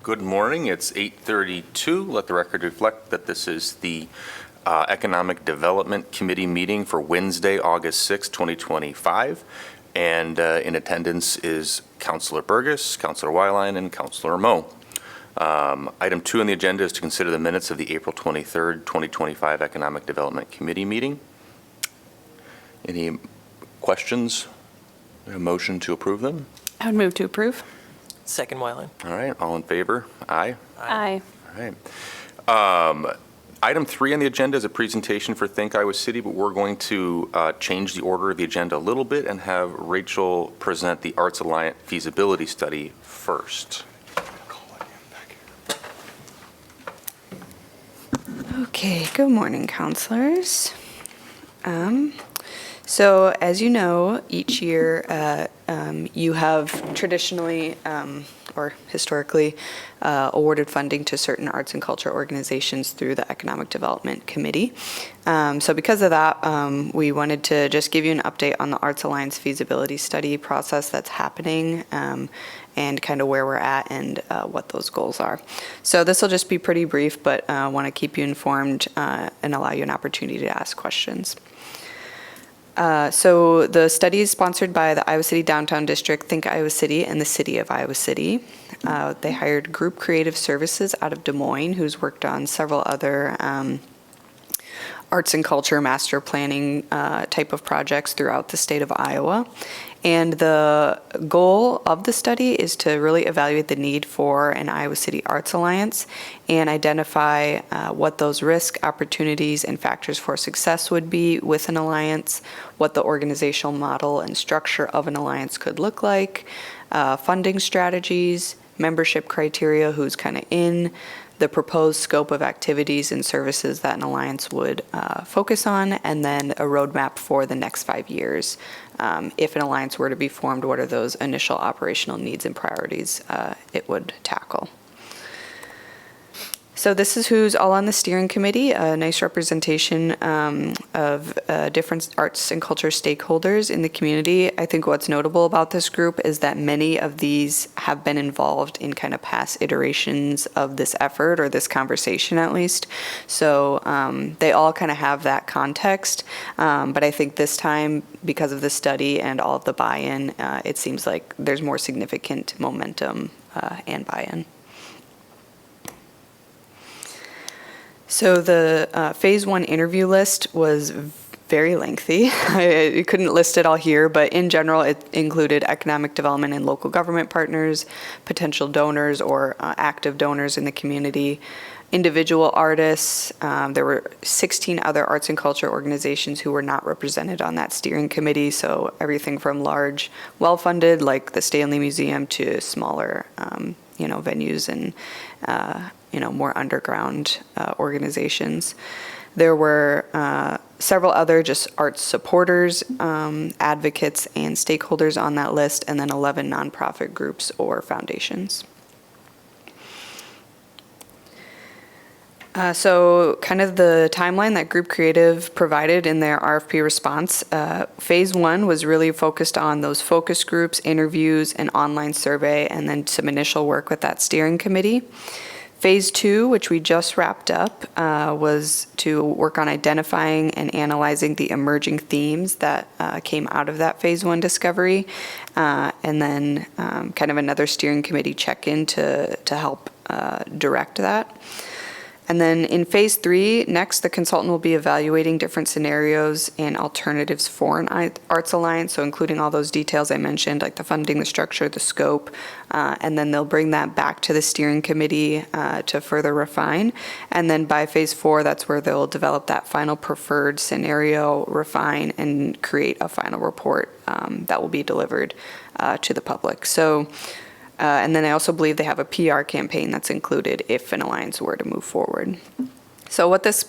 Good morning. It's 8:32. Let the record reflect that this is the Economic Development Committee meeting for Wednesday, August 6, 2025. And in attendance is Councilor Burgess, Councilor Weilein, and Councilor Moe. Item 2 on the agenda is to consider the minutes of the April 23rd, 2025 Economic Development Committee meeting. Any questions? A motion to approve them? I would move to approve. Second, Weilein. All right, all in favor? Aye. Aye. All right. Item 3 on the agenda is a presentation for Think Iowa City, but we're going to change the order of the agenda a little bit and have Rachel present the Arts Alliance feasibility study first. Okay, good morning, councilors. So as you know, each year you have traditionally or historically awarded funding to certain arts and culture organizations through the Economic Development Committee. So because of that, we wanted to just give you an update on the Arts Alliance feasibility study process that's happening and kind of where we're at and what those goals are. So this will just be pretty brief, but I want to keep you informed and allow you an opportunity to ask questions. So the study is sponsored by the Iowa City Downtown District, Think Iowa City, and the City of Iowa City. They hired Group Creative Services out of Des Moines, who's worked on several other arts and culture master planning type of projects throughout the state of Iowa. And the goal of the study is to really evaluate the need for an Iowa City Arts Alliance and identify what those risk, opportunities, and factors for success would be with an alliance, what the organizational model and structure of an alliance could look like, funding strategies, membership criteria, who's kind of in, the proposed scope of activities and services that an alliance would focus on, and then a roadmap for the next 5 years. If an alliance were to be formed, what are those initial operational needs and priorities it would tackle? So this is who's all on the steering committee, a nice representation of different arts and culture stakeholders in the community. I think what's notable about this group is that many of these have been involved in kind of past iterations of this effort, or this conversation at least. So they all kind of have that context. But I think this time, because of the study and all of the buy-in, it seems like there's more significant momentum and buy-in. So the phase 1 interview list was very lengthy. I couldn't list it all here, but in general, it included economic development and local government partners, potential donors or active donors in the community, individual artists. There were 16 other arts and culture organizations who were not represented on that steering committee. So everything from large, well-funded, like the Stanley Museum, to smaller, venues and more underground organizations. There were several other just arts supporters, advocates, and stakeholders on that list, and then 11 nonprofit groups or foundations. So kind of the timeline that Group Creative provided in their RFP response, phase 1 was really focused on those focus groups, interviews, an online survey, and then some initial work with that steering committee. Phase 2, which we just wrapped up, was to work on identifying and analyzing the emerging themes that came out of that phase 1 discovery, and then kind of another steering committee check-in to help direct that. And then in phase 3, next, the consultant will be evaluating different scenarios and alternatives for an arts alliance, so including all those details I mentioned, like the funding, the structure, the scope, and then they'll bring that back to the steering committee to further refine. And then by phase 4, that's where they'll develop that final preferred scenario, refine, and create a final report that will be delivered to the public. So. And then I also believe they have a PR campaign that's included if an alliance were to move forward. So what this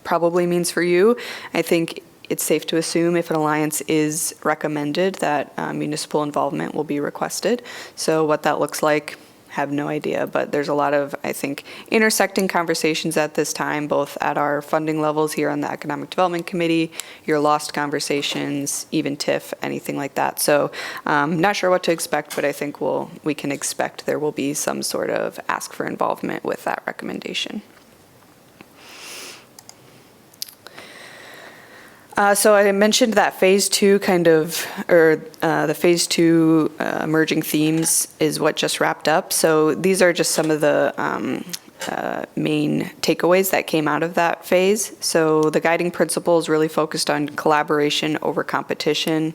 probably means for you, I think it's safe to assume if an alliance is recommended that municipal involvement will be requested. So what that looks like, have no idea, but there's a lot of, I think, intersecting conversations at this time, both at our funding levels here on the Economic Development Committee, your lost conversations, even TIF, anything like that. So not sure what to expect, but I think we can expect there will be some sort of ask for involvement with that recommendation. So I mentioned that phase two the phase two emerging themes is what just wrapped up. So these are just some of the main takeaways that came out of that phase. So the guiding principles really focused on collaboration over competition,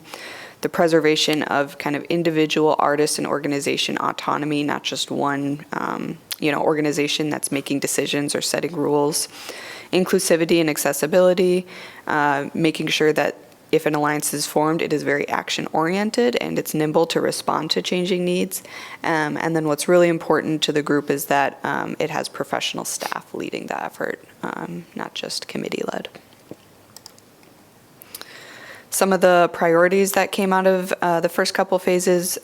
the preservation of kind of individual artist and organization autonomy, not just one organization that's making decisions or setting rules. Inclusivity and accessibility, making sure that if an alliance is formed, it is very action-oriented and it's nimble to respond to changing needs. And then what's really important to the group is that it has professional staff leading the effort, not just committee-led. Some of the priorities that came out of the first couple phases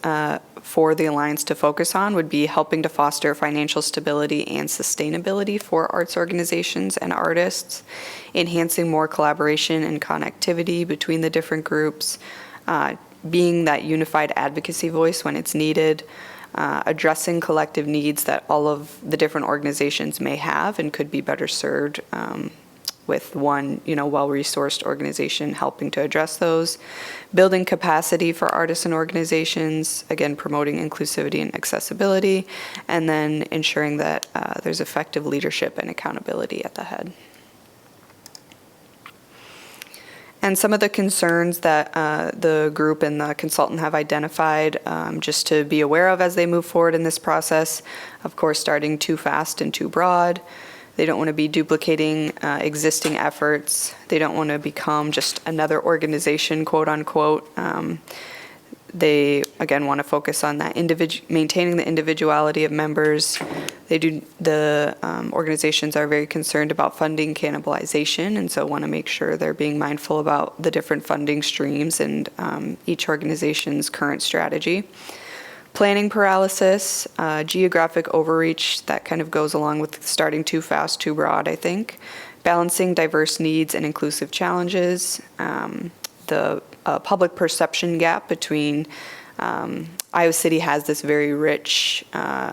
for the Alliance to focus on would be helping to foster financial stability and sustainability for arts organizations and artists, enhancing more collaboration and connectivity between the different groups, being that unified advocacy voice when it's needed, addressing collective needs that all of the different organizations may have and could be better served with one, well-resourced organization helping to address those, building capacity for artists and organizations, again, promoting inclusivity and accessibility, and then ensuring that there's effective leadership and accountability at the head. And some of the concerns that the group and the consultant have identified just to be aware of as they move forward in this process, of course, starting too fast and too broad. They don't want to be duplicating existing efforts. They don't want to become just another organization, quote unquote. They, again, want to focus on that maintaining the individuality of members. The organizations are very concerned about funding cannibalization, and so want to make sure they're being mindful about the different funding streams and each organization's current strategy. Planning paralysis, geographic overreach, that kind of goes along with starting too fast, too broad, I think. Balancing diverse needs and inclusive challenges. The public perception gap between Iowa City has this very rich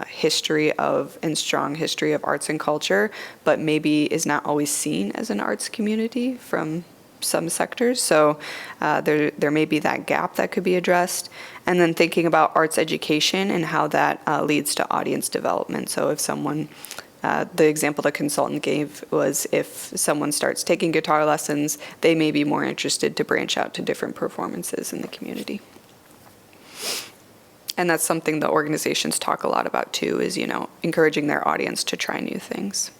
history and strong history of arts and culture, but maybe is not always seen as an arts community from some sectors. So there may be that gap that could be addressed. And then thinking about arts education and how that leads to audience development. So if someone, the example the consultant gave was if someone starts taking guitar lessons, they may be more interested to branch out to different performances in the community. And that's something the organizations talk a lot about too, is, encouraging their audience to try new things.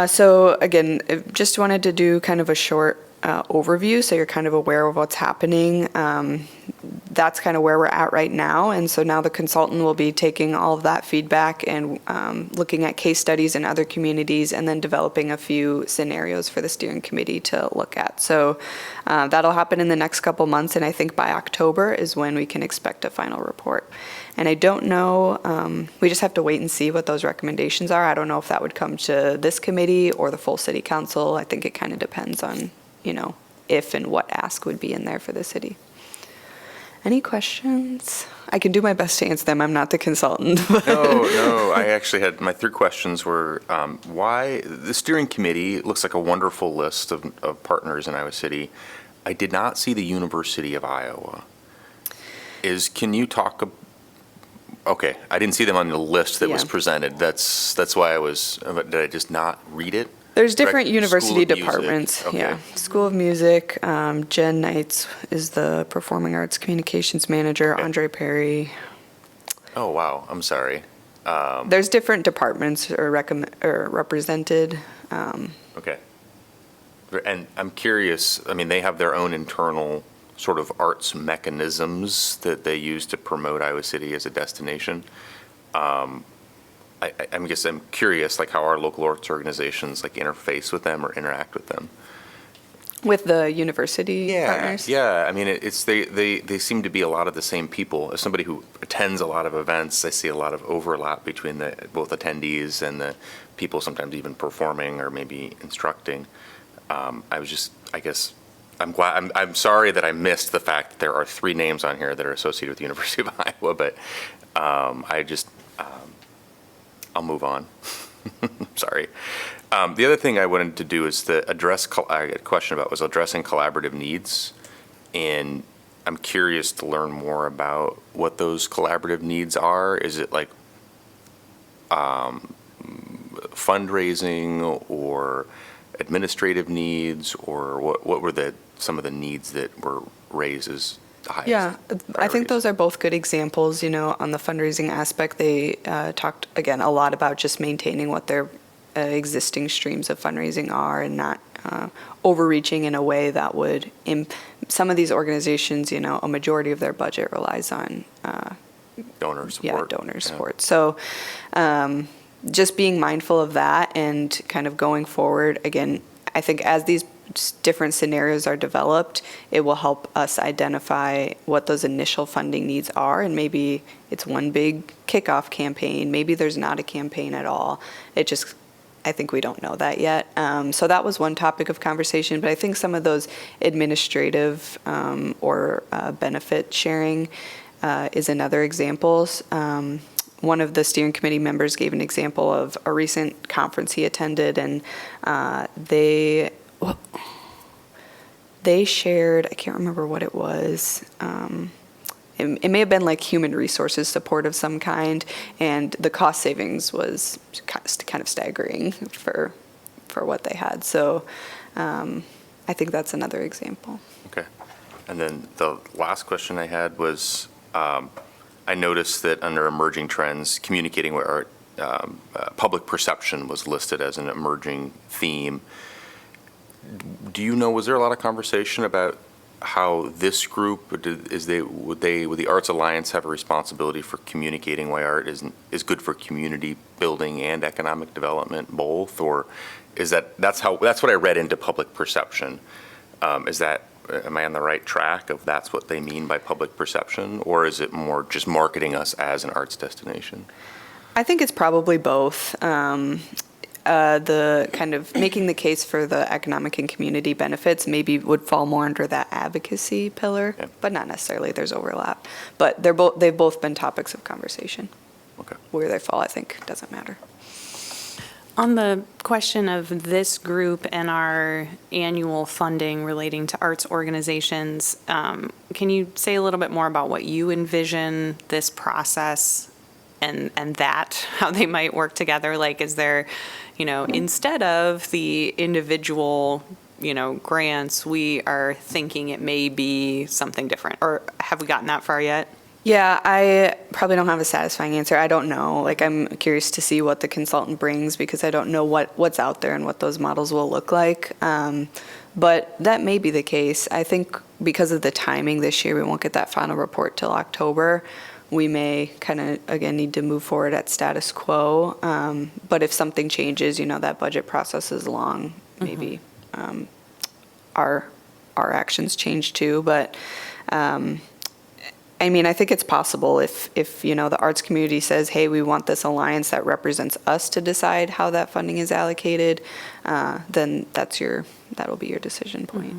So again, just wanted to do kind of a short overview so you're kind of aware of what's happening. That's kind of where we're at right now. And so now the consultant will be taking all of that feedback and looking at case studies in other communities and then developing a few scenarios for the steering committee to look at. So that'll happen in the next couple months. And I think by October is when we can expect a final report. And I don't know, we just have to wait and see what those recommendations are. I don't know if that would come to this committee or the full city council. I think it kind of depends on, if and what ask would be in there for the city. Any questions? I can do my best to answer them. I'm not the consultant. No, I actually had, my three questions were, why, the steering committee looks like a wonderful list of partners in Iowa City. I did not see the University of Iowa. Can you talk, okay, I didn't see them on the list that was presented. That's why did I just not read it? There's different university School of Music. departments. Okay. Yeah. School of Music. Jen Knights is the Performing Arts Communications Manager. Okay. Andre Perry. Oh, wow, I'm sorry. There's different departments are represented. Okay. And I'm curious, they have their own internal sort of arts mechanisms that they use to promote Iowa City as a destination. I'm curious, how our local arts organizations interface with them or interact with them. With the university partners? Yeah. I mean, they seem to be a lot of the same people. As somebody who attends a lot of events, I see a lot of overlap between both attendees and the people sometimes even performing or maybe instructing. I'm sorry that I missed the fact that there are 3 names on here that are associated with the University of Iowa, but I'll move on. Sorry. The other thing I wanted to do is I had a question about was addressing collaborative needs. And I'm curious to learn more about what those collaborative needs are. Is it like fundraising or administrative needs, or what were some of the needs that were raised as the highest Yeah, I think priorities? those are both good examples. On the fundraising aspect, they talked, again, a lot about just maintaining what their existing streams of fundraising are and not overreaching in a way that would, some of these organizations, a majority of their budget relies on Donor support. donor support. So just being mindful of that and kind of going forward, again, I think as these different scenarios are developed, it will help us identify what those initial funding needs are, and maybe it's one big kickoff campaign, maybe there's not a campaign at all. I think we don't know that yet. So that was one topic of conversation, but I think some of those administrative or benefit sharing is another examples. One of the steering committee members gave an example of a recent conference he attended, and they shared, I can't remember what it was. It may have been like human resources support of some kind, and the cost savings was kind of staggering for what they had. So I think that's another example. Okay. And then the last question I had was, I noticed that under emerging trends, communicating with art, public perception was listed as an emerging theme. Do you know, was there a lot of conversation about how this group, would the Arts Alliance have a responsibility for communicating why art is good for community building and economic development both? Or is that's what I read into public perception? Am I on the right track of that's what they mean by public perception? Or is it more just marketing us as an arts destination? I think it's probably both. The kind of making the case for the economic and community benefits maybe would fall more under that advocacy pillar, Yeah. but not necessarily. There's overlap. But they've both been topics of conversation. Okay. Where they fall, I think, doesn't matter. On the question of this group and our annual funding relating to arts organizations, can you say a little bit more about what you envision this process and how they might work together? Like, is there, instead of the individual, grants, we are thinking it may be something different? Or have we gotten that far yet? Yeah, I probably don't have a satisfying answer. I don't know. Like, I'm curious to see what the consultant brings because I don't know what's out there and what those models will look like. But that may be the case. I think because of the timing this year, we won't get that final report till October. We may kind of, again, need to move forward at status quo. But if something changes, that budget process is long. Maybe our actions change too. But I think it's possible if the arts community says, hey, we want this alliance that represents us to decide how that funding is allocated, then that'll be your decision point.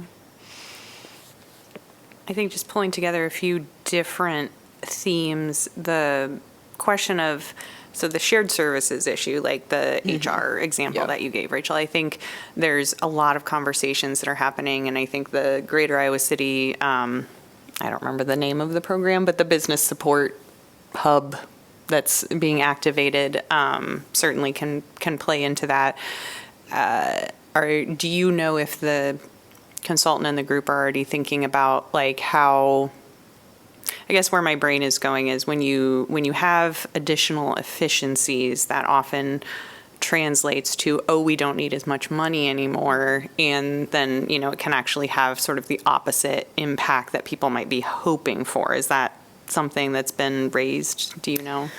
I think just pulling together a few different themes, the question of, so the shared services issue, like the HR example Yeah. that you gave, Rachel, I think there's a lot of conversations that are happening, and I think the Greater Iowa City, I don't remember the name of the program, but the business support hub that's being activated certainly can play into that. Do you know if the consultant and the group are already thinking about like how, I guess where my brain is going is when you have additional efficiencies, that often translates to, we don't need as much money anymore. And then, it can actually have sort of the opposite impact that people might be hoping for. Is that something that's been raised? Do you know?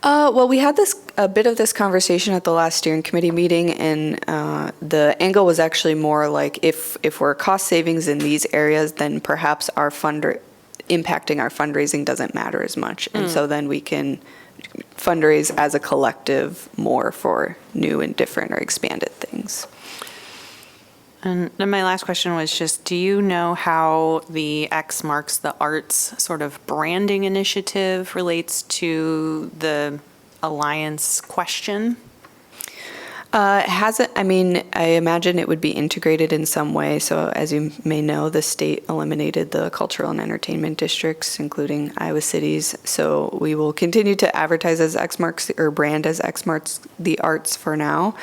Well, we had this a bit of this conversation at the last steering committee meeting, and the angle was actually more like if we're cost savings in these areas, then perhaps impacting our fundraising doesn't matter as much. And so then we can fundraise as a collective more for new and different or expanded things. And then my last question was just, do you know how the X Marks the Arts sort of branding initiative relates to the Alliance question? It hasn't, I mean, I imagine it would be integrated in some way. So as you may know, the state eliminated the cultural and entertainment districts, including Iowa City's. So we will continue to advertise as X Marks or brand as X Marks the Arts for now.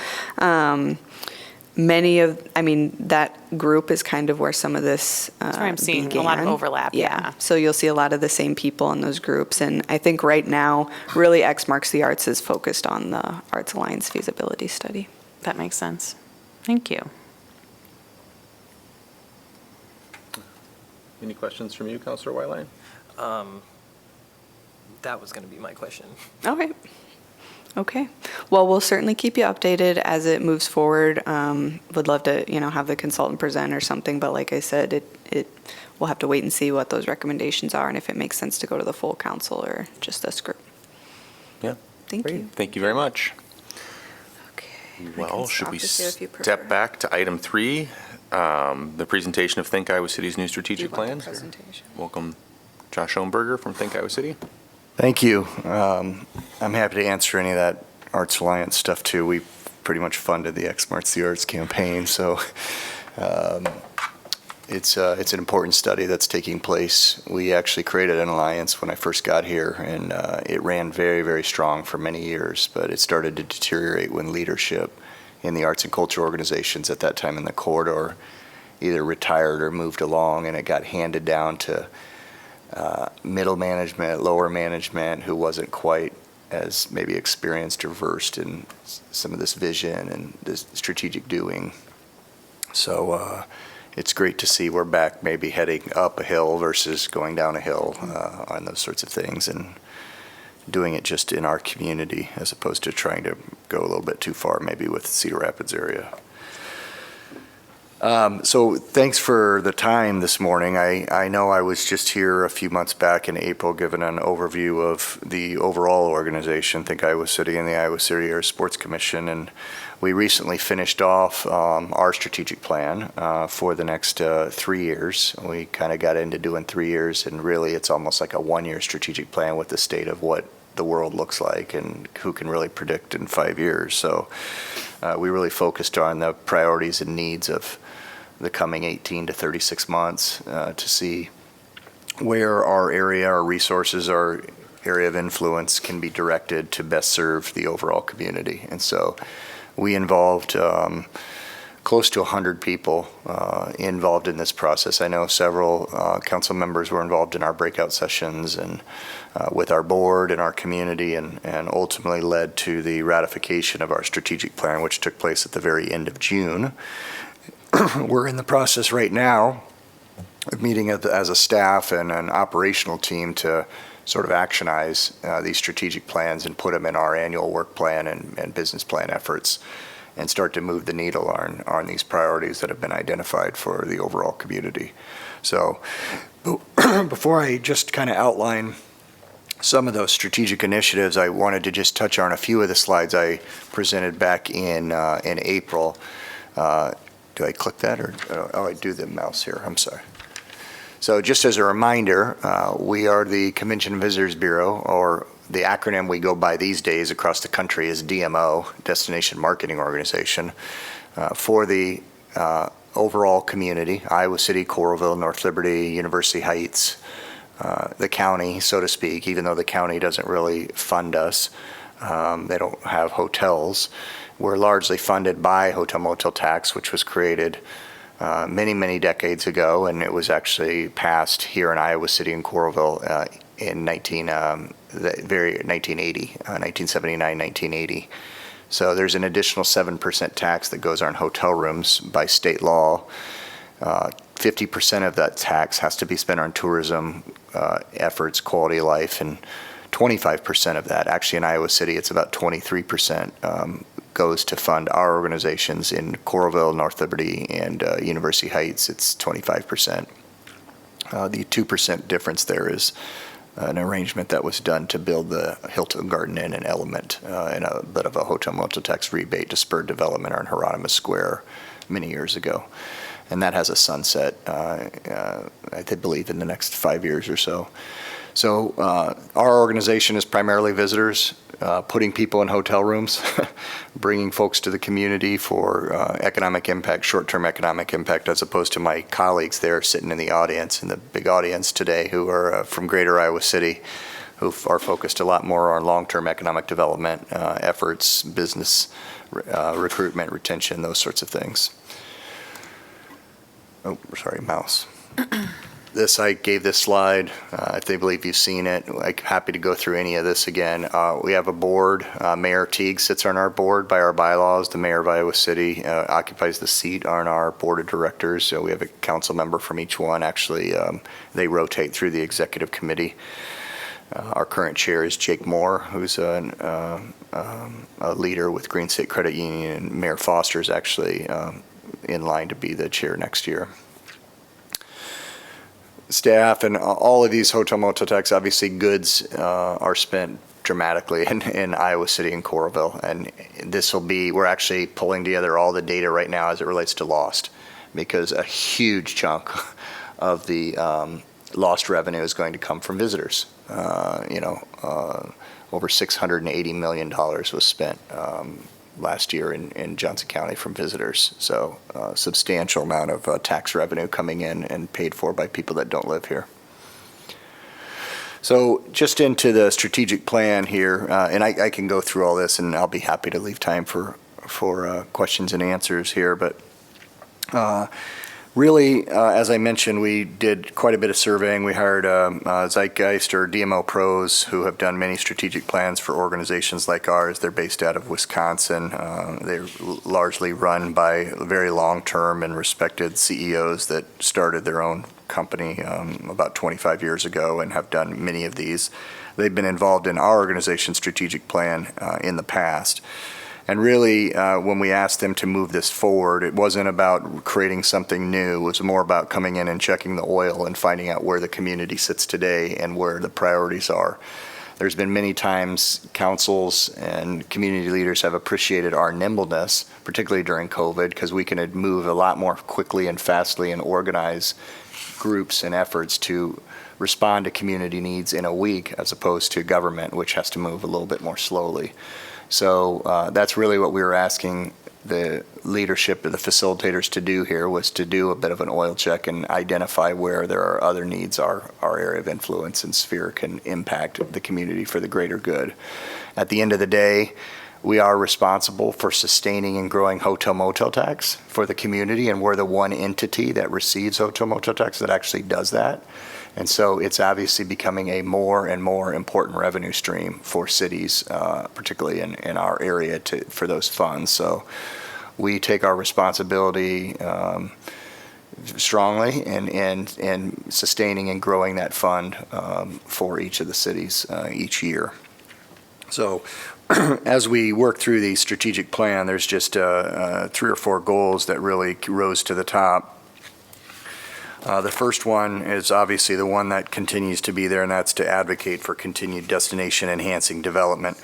That group is kind of where some of this That's where I'm seeing a lot of began. overlap, yeah. So you'll see a lot of the same people in those groups. And I think right now, really X Marks the Arts is focused on the Arts Alliance feasibility study. That makes sense. Thank you. Any questions from you, Councilor Wyline? That was going to be my question. Okay. Well, we'll certainly keep you updated as it moves forward. Would love to, have the consultant present or something, but like I said, we'll have to wait and see what those recommendations are and if it makes sense to go to the full council or just this group. Yeah. Thank Great. you. Thank you very much. Okay. Well, should we step back to item 3, the presentation of Think Iowa City's new strategic plans? Welcome, Josh Schoenberger from Think Iowa City. Thank you. I'm happy to answer any of that Arts Alliance stuff too. We pretty much funded the X Marks the Arts campaign, so it's an important study that's taking place. We actually created an alliance when I first got here, and it ran very, very strong for many years, but it started to deteriorate when leadership in the arts and culture organizations at that time in the corridor either retired or moved along, and it got handed down to middle management, lower management, who wasn't quite as maybe experienced or versed in some of this vision and this strategic doing. So it's great to see we're back maybe heading up a hill versus going down a hill on those sorts of things, and doing it just in our community as opposed to trying to go a little bit too far maybe with Cedar Rapids area. So thanks for the time this morning. I know I was just here a few months back in April giving an overview of the overall organization, Think Iowa City and the Iowa City Area Sports Commission, and we recently finished off our strategic plan for the next 3 years. We kind of got into doing 3 years, and really it's almost like a 1-year strategic plan with the state of what the world looks like and who can really predict in 5 years. So we really focused on the priorities and needs of the coming 18 to 36 months to see where our area, our resources, our area of influence can be directed to best serve the overall community. And so we involved close to 100 people involved in this process. I know several council members were involved in our breakout sessions and with our board and our community, and ultimately led to the ratification of our strategic plan, which took place at the very end of June. We're in the process right now of meeting as a staff and an operational team to sort of actionize these strategic plans and put them in our annual work plan and business plan efforts, and start to move the needle on these priorities that have been identified for the overall community. So before I just kind of outline some of those strategic initiatives, I wanted to just touch on a few of the slides I presented back in April. Do I click that, or I do the mouse here? I'm sorry. So just as a reminder, we are the Convention and Visitors Bureau, or the acronym we go by these days across the country is DMO, Destination Marketing Organization, for the overall community, Iowa City, Coralville, North Liberty, University Heights, the county, so to speak, even though the county doesn't really fund us. They don't have hotels. We're largely funded by hotel motel tax, which was created many, many decades ago, and it was actually passed here in Iowa City and Coralville in 1979, 1980. So there's an additional 7% tax that goes on hotel rooms by state law. 50% of that tax has to be spent on tourism efforts, quality of life, and 25% of that, actually in Iowa City, it's about 23%, goes to fund our organizations. In Coralville, North Liberty, and University Heights, it's 25%. The 2% difference there is an arrangement that was done to build the Hilton Garden Inn and Element and a bit of a hotel motel tax rebate to spur development on Hieronymus Square many years ago. And that has a sunset, I believe, in the next 5 years or so. So our organization is primarily visitors, putting people in hotel rooms, bringing folks to the community for economic impact, short-term economic impact, as opposed to my colleagues there sitting in the audience, in the big audience today, who are from greater Iowa City, who are focused a lot more on long-term economic development efforts, business recruitment, retention, those sorts of things. Oh, sorry, mouse. I gave this slide. If they believe you've seen it, I'm happy to go through any of this again. We have a board. Mayor Teague sits on our board by our bylaws. The mayor of Iowa City occupies the seat on our board of directors. So we have a council member from each one. Actually, they rotate through the executive committee. Our current chair is Jake Moore, who's a leader with Green State Credit Union, and Mayor Foster is actually in line to be the chair next year. Staff and all of these hotel motel tax, obviously goods are spent dramatically in Iowa City and Coralville. And we're actually pulling together all the data right now as it relates to lost, because a huge chunk of the lost revenue is going to come from visitors. Over $680 million was spent last year in Johnson County from visitors. So a substantial amount of tax revenue coming in and paid for by people that don't live here. So just into the strategic plan here, and I can go through all this, and I'll be happy to leave time for questions and answers here. But really, as I mentioned, we did quite a bit of surveying. We hired Zeitgeist or DMO Pros, who have done many strategic plans for organizations like ours. They're based out of Wisconsin. They're largely run by very long-term and respected CEOs that started their own company about 25 years ago and have done many of these. They've been involved in our organization's strategic plan in the past. And really, when we asked them to move this forward, it wasn't about creating something new. It was more about coming in and checking the oil and finding out where the community sits today and where the priorities are. There's been many times councils and community leaders have appreciated our nimbleness, particularly during COVID, because we can move a lot more quickly and fastly and organize groups and efforts to respond to community needs in a week, as opposed to government, which has to move a little bit more slowly. So that's really what we were asking the leadership of the facilitators to do here, was to do a bit of an oil check and identify where there are other needs our area of influence and sphere can impact the community for the greater good. At the end of the day, we are responsible for sustaining and growing hotel motel tax for the community, and we're the one entity that receives hotel motel tax that actually does that. And so it's obviously becoming a more and more important revenue stream for cities, particularly in our area, for those funds. So we take our responsibility strongly in sustaining and growing that fund for each of the cities each year. So as we work through the strategic plan, there's just 3 or 4 goals that really rose to the top. The first one is obviously the one that continues to be there, and that's to advocate for continued destination enhancing development.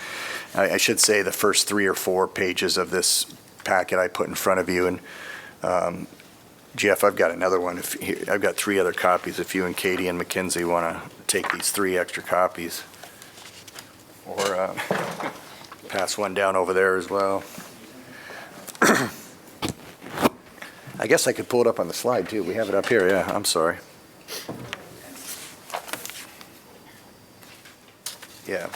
I should say the first 3 or 4 pages of this packet I put in front of you, and Jeff, I've got another one. I've got 3 other copies if you and Katie and Mackenzie want to take these 3 extra copies, or pass one down over there as well. I guess I could pull it up on the slide, too. We have it up here. Yeah, I'm sorry. Yeah.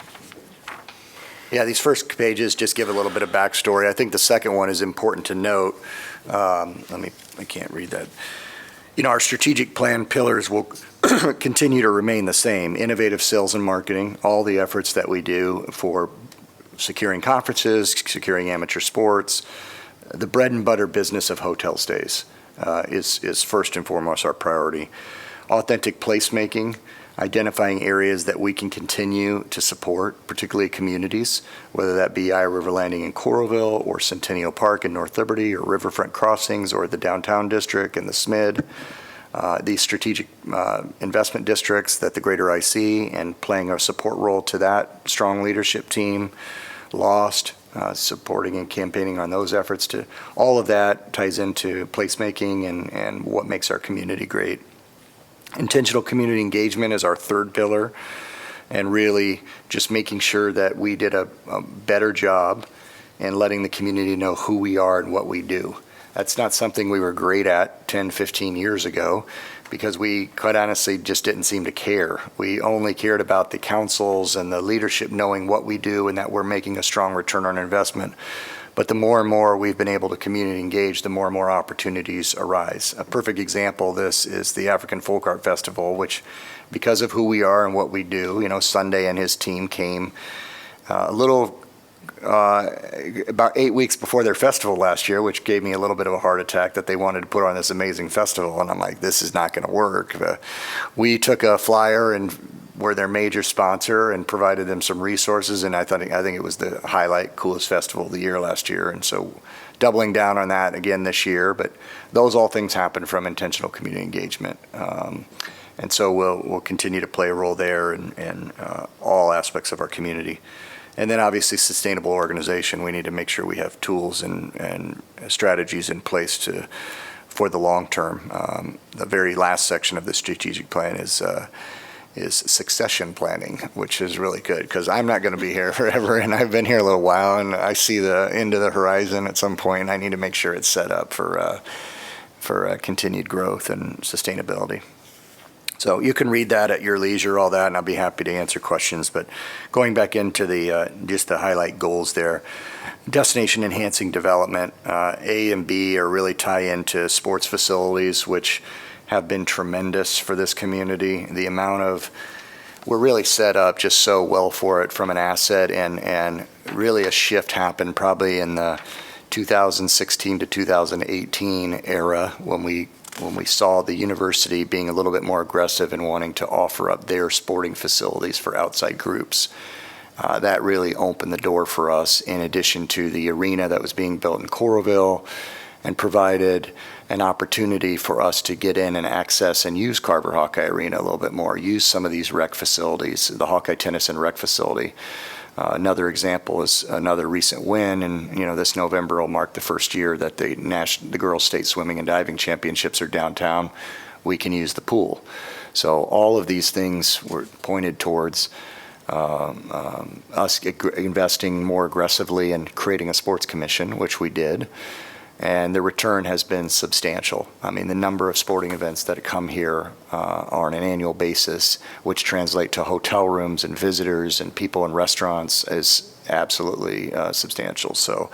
Yeah, these first pages just give a little bit of backstory. I think the second one is important to note. I can't read that. Our strategic plan pillars will continue to remain the same. Innovative sales and marketing, all the efforts that we do for securing conferences, securing amateur sports. The bread and butter business of hotel stays is first and foremost our priority. Authentic placemaking. identifying areas that we can continue to support, particularly communities, whether that be Iowa River Landing in Coralville or Centennial Park in North Liberty or Riverfront Crossings or the downtown district and the SMID. These strategic investment districts that the Greater IC, and playing a support role to that strong leadership team, Lost, supporting and campaigning on those efforts. To all of that ties into placemaking and what makes our community great. Intentional community engagement is our third pillar, and really just making sure that we did a better job in letting the community know who we are and what we do. That's not something we were great at 10, 15 years ago, because we, quite honestly, just didn't seem to care. We only cared about the councils and the leadership knowing what we do and that we're making a strong return on investment. But the more and more we've been able to community engage, the more and more opportunities arise. A perfect example of this is the African Folk Art Festival, which, because of who we are and what we do, Sunday and his team came about 8 weeks before their festival last year, which gave me a little bit of a heart attack that they wanted to put on this amazing festival. And I'm like, this is not going to work. We took a flyer and were their major sponsor and provided them some resources. And I think it was the highlight, coolest festival of the year last year. And so doubling down on that again this year. But those all things happen from intentional community engagement. And so we'll continue to play a role there in all aspects of our community. And then obviously sustainable organization. We need to make sure we have tools and strategies in place for the long term. The very last section of the strategic plan is succession planning, which is really good because I'm not going to be here forever, and I've been here a little while, and I see the end of the horizon at some point. And I need to make sure it's set up for continued growth and sustainability. So you can read that at your leisure, all that, and I'll be happy to answer questions. But going back into just the highlight goals there, destination enhancing development, A and B are really tie into sports facilities, which have been tremendous for this community. We're really set up just so well for it from an asset, and really a shift happened probably in the 2016 to 2018 era when we saw the university being a little bit more aggressive in wanting to offer up their sporting facilities for outside groups. That really opened the door for us, in addition to the arena that was being built in Coralville, and provided an opportunity for us to get in and access and use Carver Hawkeye Arena a little bit more, use some of these rec facilities, the Hawkeye Tennis and Rec Facility. Another example is another recent win, and this November will mark the first year that the Girls State Swimming and Diving Championships are downtown. We can use the pool. So all of these things were pointed towards us investing more aggressively and creating a sports commission, which we did. And the return has been substantial. I mean, the number of sporting events that come here on an annual basis, which translate to hotel rooms and visitors and people in restaurants, is absolutely substantial. So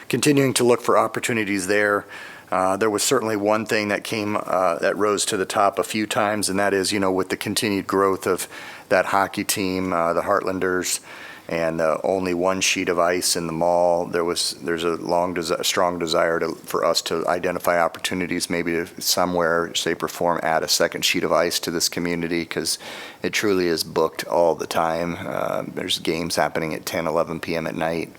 continuing to look for opportunities there. There was certainly one thing that rose to the top a few times, and that is, with the continued growth of that hockey team, the Heartlanders, and only one sheet of ice in the mall, there's a strong desire for us to identify opportunities, maybe to somewhere, shape, or form, add a second sheet of ice to this community, because it truly is booked all the time. There's games happening at 10, 11 p.m. at night,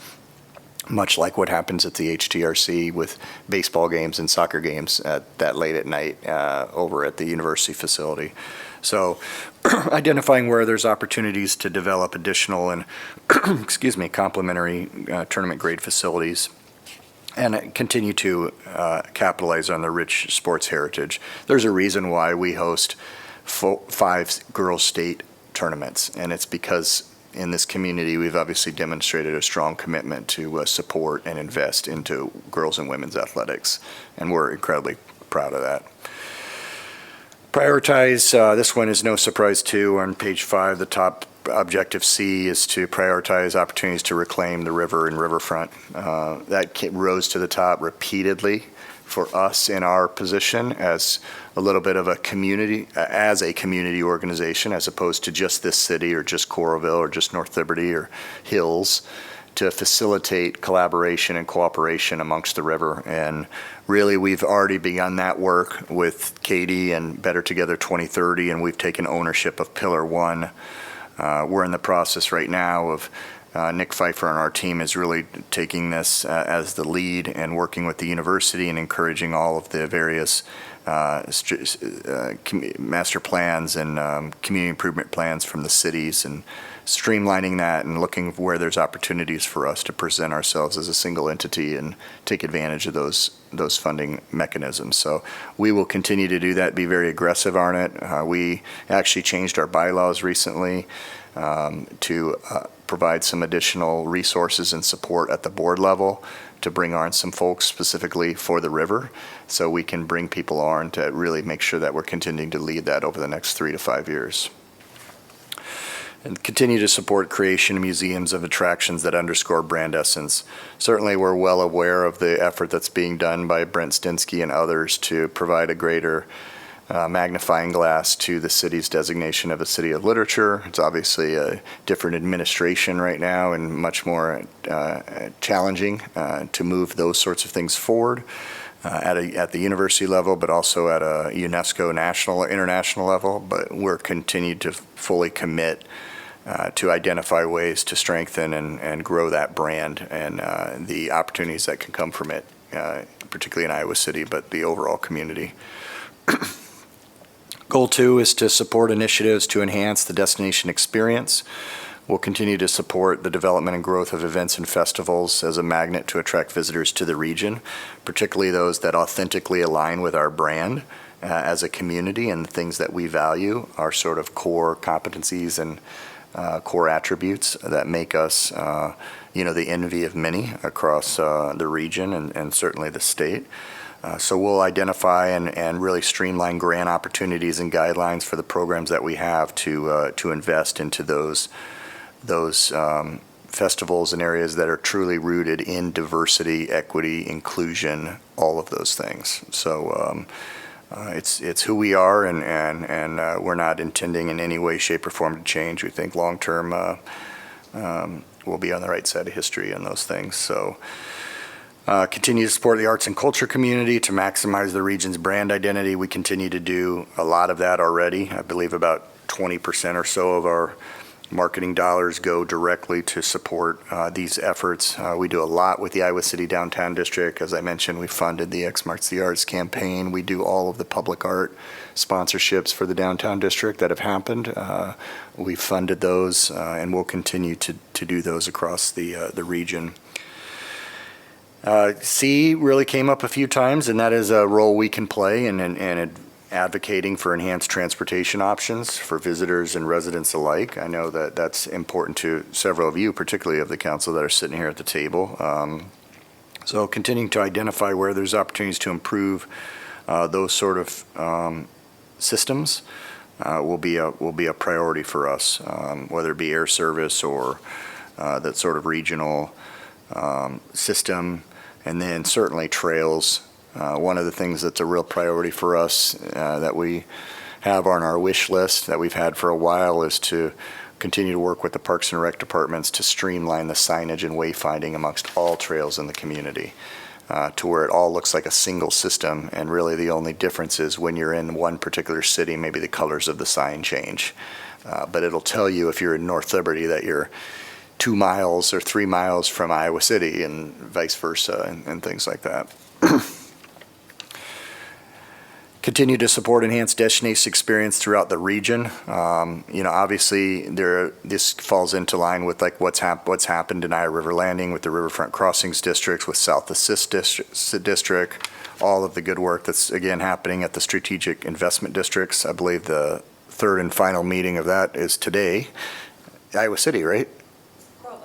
much like what happens at the HTRC with baseball games and soccer games that late at night over at the university facility. So identifying where there's opportunities to develop additional and complementary tournament grade facilities, and continue to capitalize on the rich sports heritage. There's a reason why we host 5 girls' state tournaments, and it's because in this community we've obviously demonstrated a strong commitment to support and invest into girls and women's athletics, and we're incredibly proud of that. Prioritize, this one is no surprise too. On page 5, the top objective C is to prioritize opportunities to reclaim the river and riverfront. That rose to the top repeatedly for us in our position as a little bit of a community organization, as opposed to just this city or just Coralville or just North Liberty or Hills. to facilitate collaboration and cooperation amongst the river. And really, we've already begun that work with Katie and Better Together 2030, and we've taken ownership of Pillar 1. We're in the process right now of Nick Pfeiffer and our team is really taking this as the lead and working with the university and encouraging all of the various master plans and community improvement plans from the cities and streamlining that and looking where there's opportunities for us to present ourselves as a single entity and take advantage of those funding mechanisms. So we will continue to do that, be very aggressive on it. We actually changed our bylaws recently to provide some additional resources and support at the board level to bring on some folks specifically for the river, so we can bring people on to really make sure that we're continuing to lead that over the next 3 to 5 years. And continue to support creation of museums of attractions that underscore brand essence. Certainly, we're well aware of the effort that's being done by Brent Stinsky and others to provide a greater magnifying glass to the city's designation of a city of literature. It's obviously a different administration right now and much more challenging to move those sorts of things forward at the university level, but also at a UNESCO national or international level. But we're continued to fully commit to identify ways to strengthen and grow that brand and the opportunities that can come from it, particularly in Iowa City, but the overall community. Goal 2 is to support initiatives to enhance the destination experience. We'll continue to support the development and growth of events and festivals as a magnet to attract visitors to the region, particularly those that authentically align with our brand as a community and the things that we value, our sort of core competencies and core attributes that make us, the envy of many across the region and certainly the state. So we'll identify and really streamline grant opportunities and guidelines for the programs that we have to invest into those festivals and areas that are truly rooted in diversity, equity, inclusion, all of those things. So it's who we are, and we're not intending in any way, shape, or form to change. We think long term we'll be on the right side of history on those things. So. Continue to support the arts and culture community to maximize the region's brand identity. We continue to do a lot of that already. I believe about 20% or so of our marketing dollars go directly to support these efforts. We do a lot with the Iowa City Downtown District. As I mentioned, we funded the X Marks the Arts campaign. We do all of the public art sponsorships for the Downtown District that have happened. We funded those and we'll continue to do those across the region. C really came up a few times, and that is a role we can play in advocating for enhanced transportation options for visitors and residents alike. I know that that's important to several of you, particularly of the council that are sitting here at the table. So continuing to identify where there's opportunities to improve those sort of systems will be a priority for us, whether it be air service or that sort of regional system, and then certainly trails. One of the things that's a real priority for us that we have on our wish list that we've had for a while is to continue to work with the Parks and Rec departments to streamline the signage and wayfinding amongst all trails in the community to where it all looks like a single system, and really the only difference is when you're in one particular city, maybe the colors of the sign change. But it'll tell you if you're in North Liberty that you're 2 miles or 3 miles from Iowa City and vice versa and things like that. Continue to support enhanced destination experience throughout the region. Obviously this falls into line with like what's happened in Iowa River Landing with the Riverfront Crossings District, with South Assist District, all of the good work that's again happening at the strategic investment districts. I believe the third and final meeting of that is today. Iowa City, right?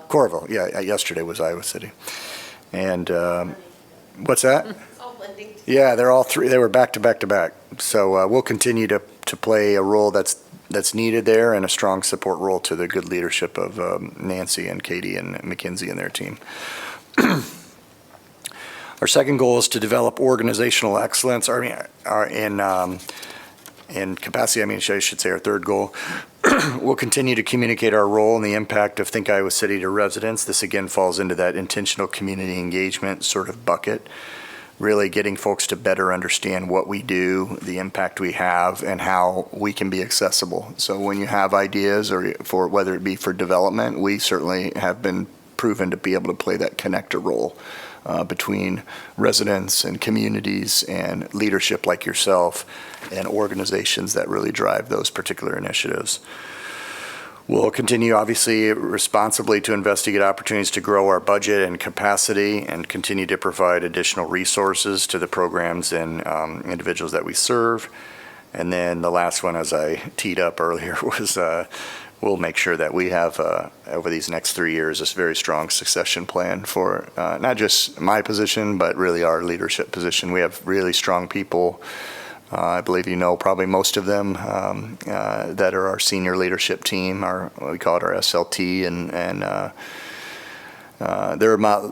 Coralville, yeah, yesterday was Iowa City. And what's that? It's all blending. Yeah, they're all three, they were back to back to back. So we'll continue to play a role that's needed there, and a strong support role to the good leadership of Nancy and Katie and McKinsey and their team. Our second goal is to develop organizational excellence in capacity, I should say our third goal, we'll continue to communicate our role and the impact of Think Iowa City to residents. This again falls into that intentional community engagement sort of bucket, really getting folks to better understand what we do, the impact we have, and how we can be accessible. So when you have ideas, or for whether it be for development, we certainly have been proven to be able to play that connector role between residents and communities and leadership like yourself and organizations that really drive those particular initiatives. We'll continue, obviously, responsibly to investigate opportunities to grow our budget and capacity and continue to provide additional resources to the programs and individuals that we serve. And then the last one, as I teed up earlier, was we'll make sure that we have, over these next 3 years, this very strong succession plan for not just my position, but really our leadership position. We have really strong people. I believe you know probably most of them that are our senior leadership team, we call it our SLT, and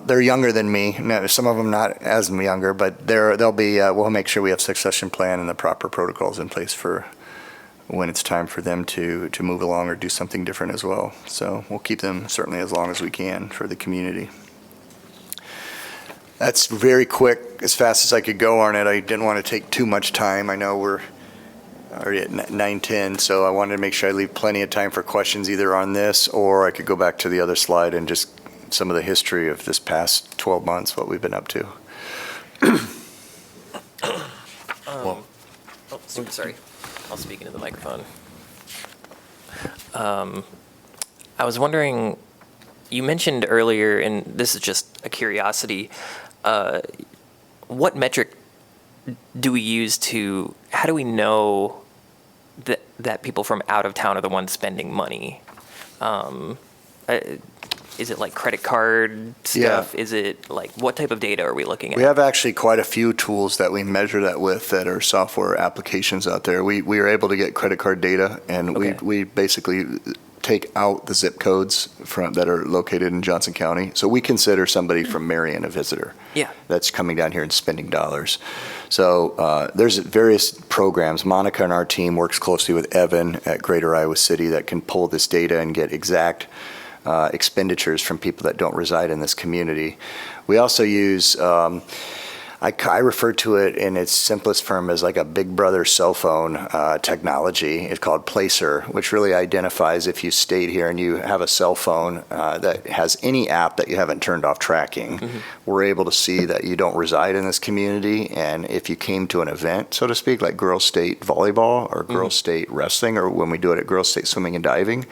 they're younger than me. No, some of them not as younger, but they'll be. We'll make sure we have succession plan and the proper protocols in place for when it's time for them to move along or do something different as well. So we'll keep them certainly as long as we can for the community. That's very quick, as fast as I could go on it. I didn't want to take too much time. I know we're already at 9:10, so I wanted to make sure I leave plenty of time for questions either on this, or I could go back to the other slide and just some of the history of this past 12 months, what we've been up to. Sorry. I'll speak into the microphone. I was wondering, you mentioned earlier, and this is just a curiosity, what metric do we use how do we know that people from out of town are the ones spending money? Is it like credit card stuff? Yeah. Is it like, what type of data are we looking at? We have actually quite a few tools that we measure that with that are software applications out there. We are able to get credit card data, and Okay. we basically take out the zip codes that are located in Johnson County. So we consider somebody from Marion a visitor. Yeah. That's coming down here and spending dollars. So there's various programs. Monica and our team works closely with Evan at Greater Iowa City that can pull this data and get exact expenditures from people that don't reside in this community. We also use, I refer to it in its simplest form as like a Big Brother cell phone technology. It's called Placer, which really identifies if you stayed here and you have a cell phone that has any app that you haven't turned off tracking. Mm-hmm. We're able to see that you don't reside in this community, and if you came to an event, so to speak, like Girls State Volleyball or Girls State Wrestling, or when we do it at Girls State Swimming and Diving,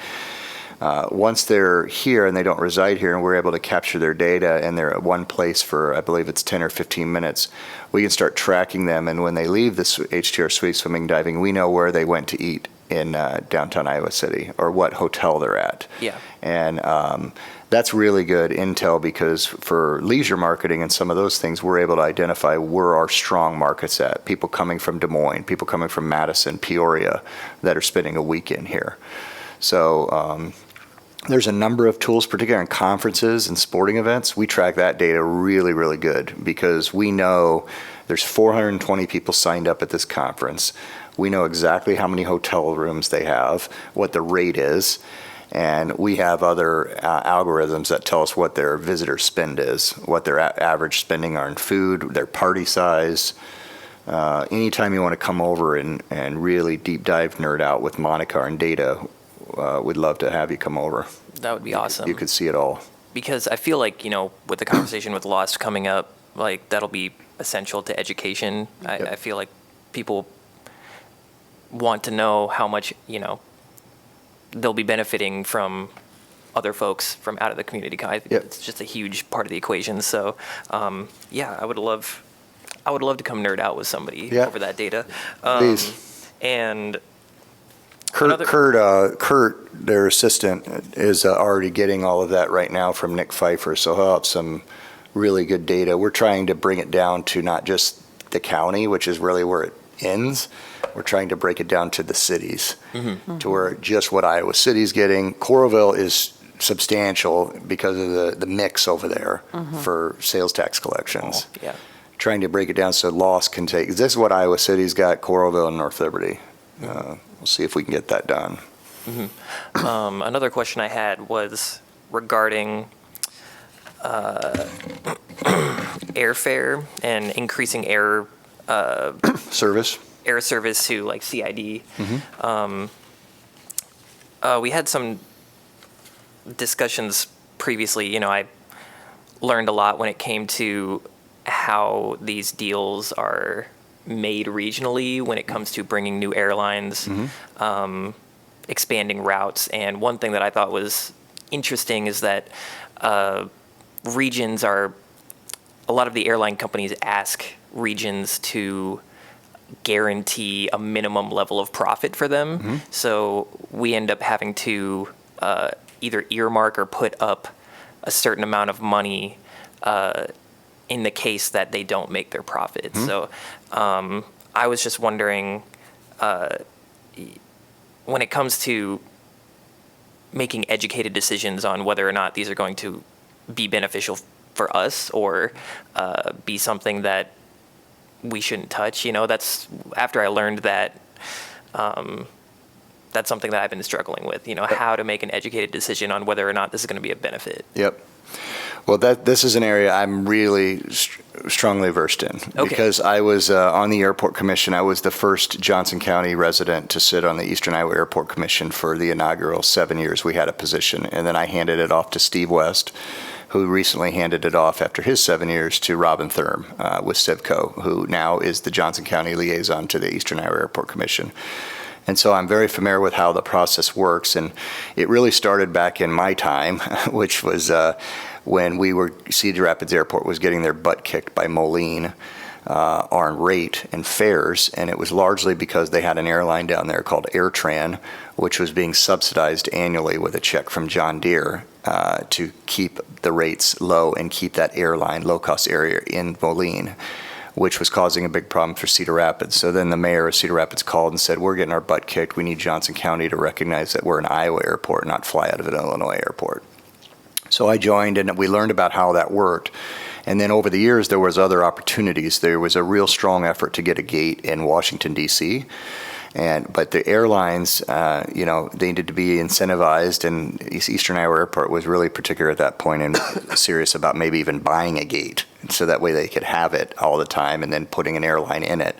once they're here and they don't reside here and we're able to capture their data and they're at one place for, I believe it's 10 or 15 minutes, we can start tracking them. And when they leave this HTR Suite Swimming Diving, we know where they went to eat in downtown Iowa City or what hotel they're at. Yeah. And that's really good intel, because for leisure marketing and some of those things, we're able to identify where our strong markets at. People coming from Des Moines, people coming from Madison, Peoria that are spending a weekend here. So there's a number of tools, particularly on conferences and sporting events. We track that data really, really good, because we know there's 420 people signed up at this conference. We know exactly how many hotel rooms they have, what the rate is, and we have other algorithms that tell us what their visitor spend is, what their average spending are in food, their party size. Anytime you want to come over and really deep dive nerd out with Monica and data, we'd love to have you come over. That would be awesome. You could see it all. Because I feel like, with the conversation with Lost coming up, like that'll be essential to education. Yep. I feel like people want to know how much, they'll be benefiting from other folks from out of the community. Yep. It's just a huge part of the equation. So, I would love to come nerd out with somebody over that data. Please. And Kurt, their assistant, is already getting all of that right now from Nick Pfeiffer, so he'll have some really good data. We're trying to bring it down to not just the county, which is really where it ends. We're trying to break it down to the cities, to where just what Iowa City's getting. Coralville is substantial because of the mix over there for sales tax collections. yeah. Trying to break it down so Lost can take, this is what Iowa City's got, Coralville and North Liberty. we'll see if we can get that done. Another question I had was regarding airfare and increasing air Service? service to like CID. We had some discussions previously. I learned a lot when it came to how these deals are made regionally when it comes to bringing new airlines, expanding routes. And one thing that I thought was interesting is that regions are, a lot of the airline companies ask regions to guarantee a minimum level of profit for them. So we end up having to either earmark or put up a certain amount of money in the case that they don't make their profits. So I was just wondering, when it comes to making educated decisions on whether or not these are going to be beneficial for us or be something that we shouldn't touch, that's after I learned that that's something that I've been struggling with, how to make an educated decision on whether or not this is going to be a benefit. Yep. Well, this is an area I'm really strongly versed in. Okay. Because I was on the Airport Commission. I was the first Johnson County resident to sit on the Eastern Iowa Airport Commission for the inaugural 7 years we had a position. And then I handed it off to Steve West, who recently handed it off after his 7 years to Robin Thurm with Civco, who now is the Johnson County liaison to the Eastern Iowa Airport Commission. And so I'm very familiar with how the process works. And it really started back in my time, which was when Cedar Rapids Airport was getting their butt kicked by Moline on rate and fares. And it was largely because they had an airline down there called AirTran, which was being subsidized annually with a check from John Deere to keep the rates low and keep that airline, low-cost area in Moline, which was causing a big problem for Cedar Rapids. So then the mayor of Cedar Rapids called and said, we're getting our butt kicked. We need Johnson County to recognize that we're an Iowa airport, not fly out of an Illinois airport. So I joined and we learned about how that worked. And then over the years, there was other opportunities. There was a real strong effort to get a gate in Washington, D.C., but the airlines, they needed to be incentivized, and Eastern Iowa Airport was really particular at that point and serious about maybe even buying a gate, so that way they could have it all the time and then putting an airline in it.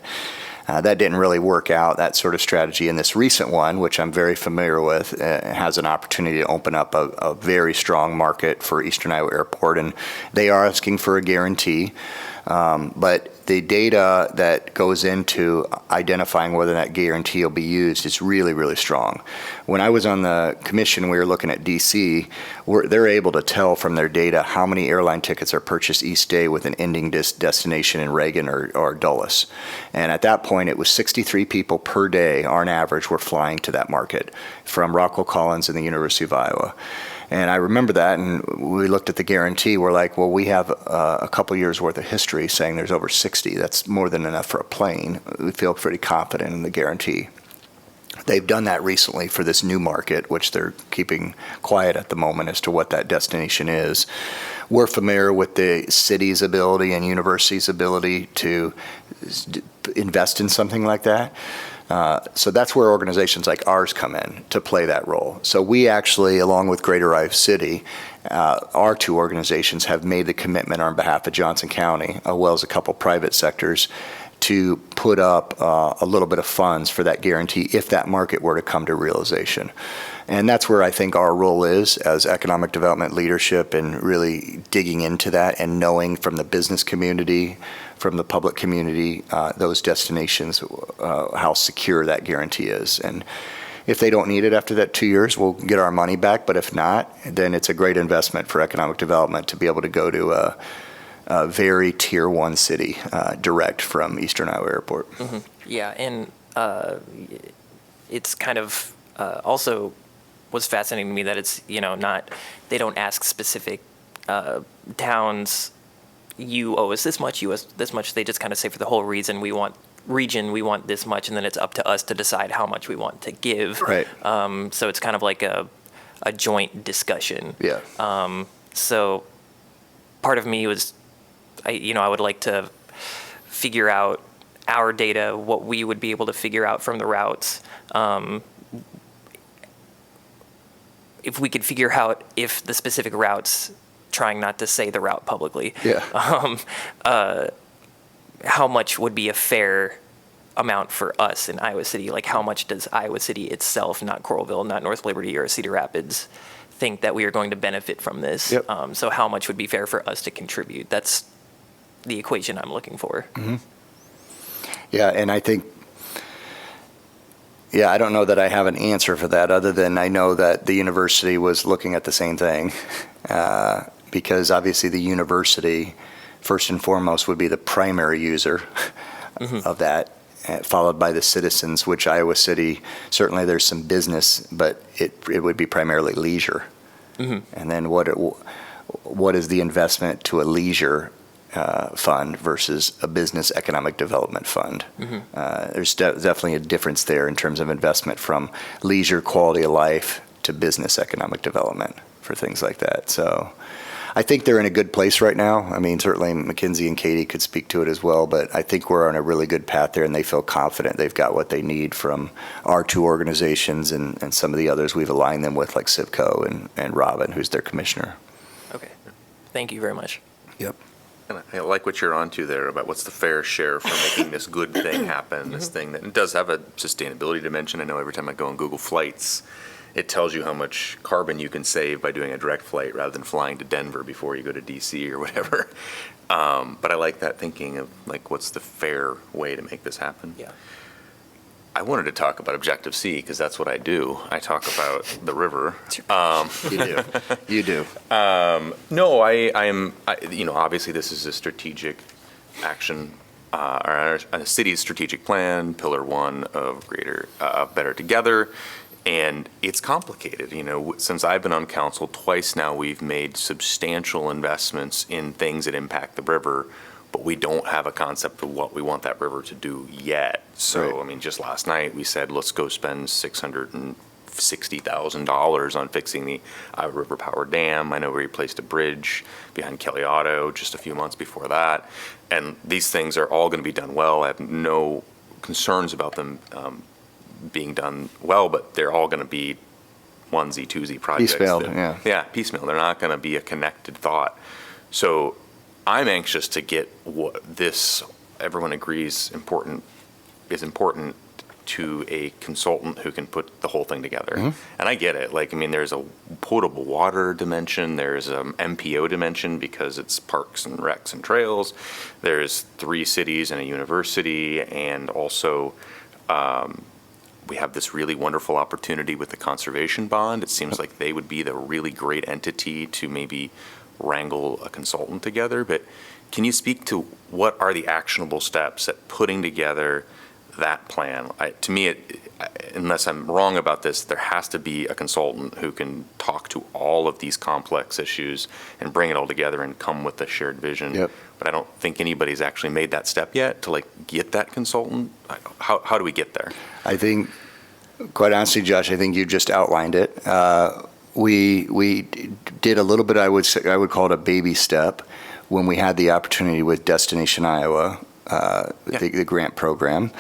That didn't really work out, that sort of strategy. And this recent one, which I'm very familiar with, has an opportunity to open up a very strong market for Eastern Iowa Airport, and they are asking for a guarantee. But the data that goes into identifying whether that guarantee will be used is really, really strong. When I was on the commission, we were looking at DC. They're able to tell from their data how many airline tickets are purchased each day with an ending destination in Reagan or Dulles. And at that point, it was 63 people per day on average were flying to that market from Rockwell Collins and the University of Iowa. And I remember that, and we looked at the guarantee. We're like, well, we have a couple years' worth of history saying there's over 60. That's more than enough for a plane. We feel pretty confident in the guarantee. They've done that recently for this new market, which they're keeping quiet at the moment as to what that destination is. We're familiar with the city's ability and university's ability to invest in something like that. So that's where organizations like ours come in to play that role. So we actually, along with Greater Iowa City, our two organizations have made the commitment on behalf of Johnson County, as well as a couple private sectors, to put up a little bit of funds for that guarantee if that market were to come to realization. And that's where I think our role is as economic development leadership, and really digging into that and knowing from the business community, from the public community, those destinations, how secure that guarantee is. And if they don't need it after that 2 years, we'll get our money back. But if not, then it's a great investment for economic development to be able to go to a very tier one city direct from Eastern Iowa Airport. Mm-hmm. Yeah, and it's kind of also was fascinating to me that it's, not, they don't ask specific towns, you owe us this much, you owe us this much. They just kind of say for the whole region, we want this much, and then it's up to us to decide how much we want to give. Right. So it's kind of like a joint discussion. Yeah. So part of me was, I would like to figure out our data, what we would be able to figure out from the routes, if we could figure out if the specific routes, trying not to say the route publicly, how much would be a fair amount for us in Iowa City? Like, how much does Iowa City itself, not Coralville, not North Liberty or Cedar Rapids, think that we are going to benefit from this? Yep. So how much would be fair for us to contribute? That's the equation I'm looking for. Yeah, and I think, I don't know that I have an answer for that, other than I know that the university was looking at the same thing, because obviously the university, first and foremost, would be the primary user of that, followed by the citizens, which Iowa City, certainly there's some business, but it would be primarily leisure. And then what is the investment to a leisure fund versus a business economic development fund? There's definitely a difference there in terms of investment from leisure quality of life to business economic development for things like that. So I think they're in a good place right now. I mean, certainly Mackenzie and Katie could speak to it as well, but I think we're on a really good path there, and they feel confident they've got what they need from our two organizations and some of the others we've aligned them with, like CIVCO and Robin, who's their commissioner. Okay. Thank you very much. Yep. And I like what you're onto there about what's the fair share for making this good thing happen, this thing that it does have a sustainability dimension. I know every time I go on Google Flights, it tells you how much carbon you can save by doing a direct flight rather than flying to Denver before you go to DC or whatever. But I like that thinking of, like, what's the fair way to make this happen? Yeah. I wanted to talk about Objective-C because that's what I do. I talk about the river. You do. No, obviously this is a strategic action, or a city's strategic plan, pillar one of Better Together. And it's complicated. Since I've been on council twice now, we've made substantial investments in things that impact the river, but we don't have a concept of what we want that river to do yet. So, Right. I mean, just last night we said, let's go spend $660,000 on fixing the Iowa River Power Dam. I know we replaced a bridge behind Kelly Auto just a few months before that. And these things are all going to be done well. I have no concerns about them being done well, but they're all going to be onesie, twosie projects. Piecemealed, yeah. Yeah, piecemeal. They're not going to be a connected thought. So I'm anxious to get what everyone agrees is important to a consultant who can put the whole thing together. And I get it. There's a potable water dimension. There's an MPO dimension because it's parks and recs and trails. There's 3 cities and a university, and also we have this really wonderful opportunity with the conservation bond. It seems like they would be the really great entity to maybe wrangle a consultant together. But can you speak to what are the actionable steps at putting together that plan? To me, unless I'm wrong about this, there has to be a consultant who can talk to all of these complex issues and bring it all together and come with a shared vision. Yep. But I don't think anybody's actually made that step yet to get that consultant. How do we get there? I think, quite honestly, Josh, I think you just outlined it. We did a little bit, I would call it a baby step, when we had the opportunity with Destination Iowa, the grant program,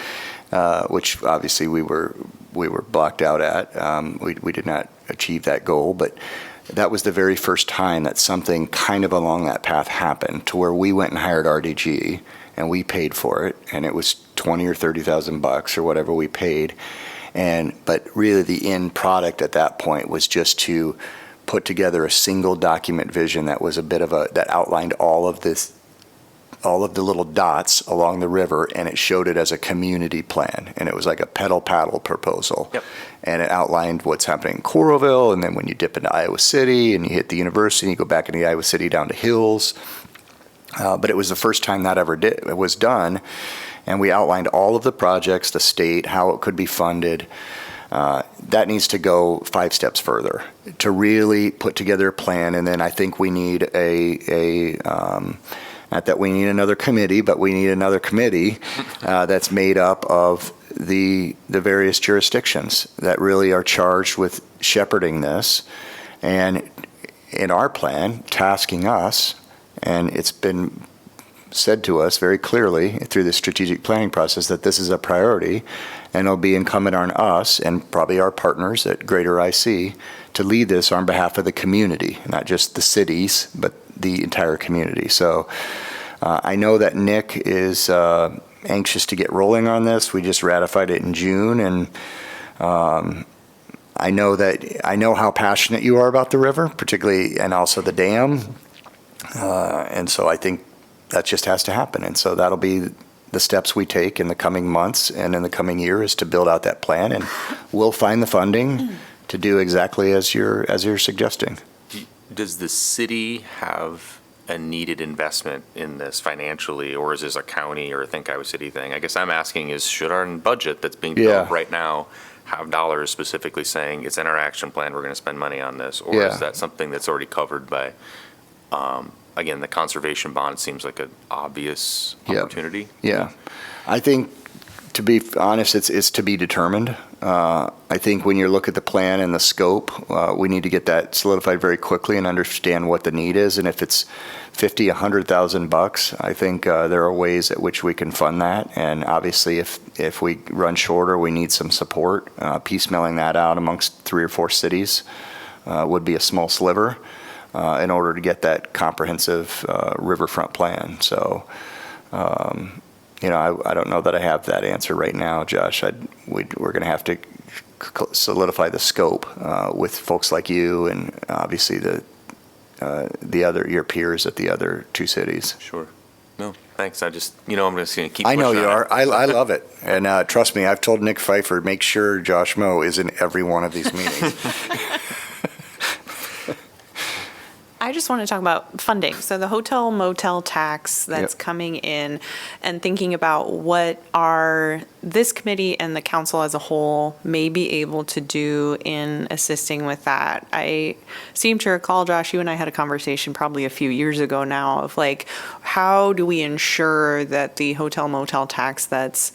which obviously we were blocked out at. We did not achieve that goal, but that was the very first time that something kind of along that path happened, to where we went and hired RDG and we paid for it, and it was $20,000 or $30,000 or whatever we paid. But really the end product at that point was just to put together a single document vision that was that outlined all of the little dots along the river, and it showed it as a community plan, and it was like a pedal paddle proposal. Yep. And it outlined what's happening in Coralville, and then when you dip into Iowa City and you hit the university and you go back into Iowa City down to Hills. But it was the first time that it was done, and we outlined all of the projects, the state, how it could be funded. That needs to go 5 steps further to really put together a plan. And then I think we need not that we need another committee, but we need another committee that's made up of the various jurisdictions that really are charged with shepherding this, and in our plan, tasking us, and it's been said to us very clearly through the strategic planning process that this is a priority, and it'll be incumbent on us and probably our partners at Greater IC to lead this on behalf of the community, not just the cities, but the entire community. So I know that Nick is anxious to get rolling on this. We just ratified it in June, and I know how passionate you are about the river, particularly, and also the dam. And so I think that just has to happen. And so that'll be the steps we take in the coming months and in the coming year is to build out that plan, and we'll find the funding to do exactly as you're suggesting. Does the city have a needed investment in this financially, or is this a county or a Think Iowa City thing? I guess I'm asking is, should our budget that's being built right now have dollars specifically saying it's in our action plan, we're going to spend money on this? Or is that something that's already covered by, again, the conservation bond seems like an obvious opportunity? Yeah. I think, to be honest, it's to be determined. I think when you look at the plan and the scope, we need to get that solidified very quickly and understand what the need is. And if it's $50,000, $100,000, I think there are ways at which we can fund that. And obviously, if we run shorter, we need some support. Piecemealing that out amongst 3 or 4 cities would be a small sliver in order to get that comprehensive riverfront plan. So, I don't know that I have that answer right now, Josh. We're going to have to solidify the scope with folks like you and obviously your peers at the other 2 cities. Sure. No, thanks. I'm just going to keep I know pushing you on are. it. I love it. And trust me, I've told Nick Pfeiffer, make sure Josh Moe is in every one of these meetings. I just want to talk about funding. So the hotel motel tax that's coming in, and thinking about what this committee and the council as a whole may be able to do in assisting with that. I seem to recall, Josh, you and I had a conversation probably a few years ago now of how do we ensure that the hotel motel tax that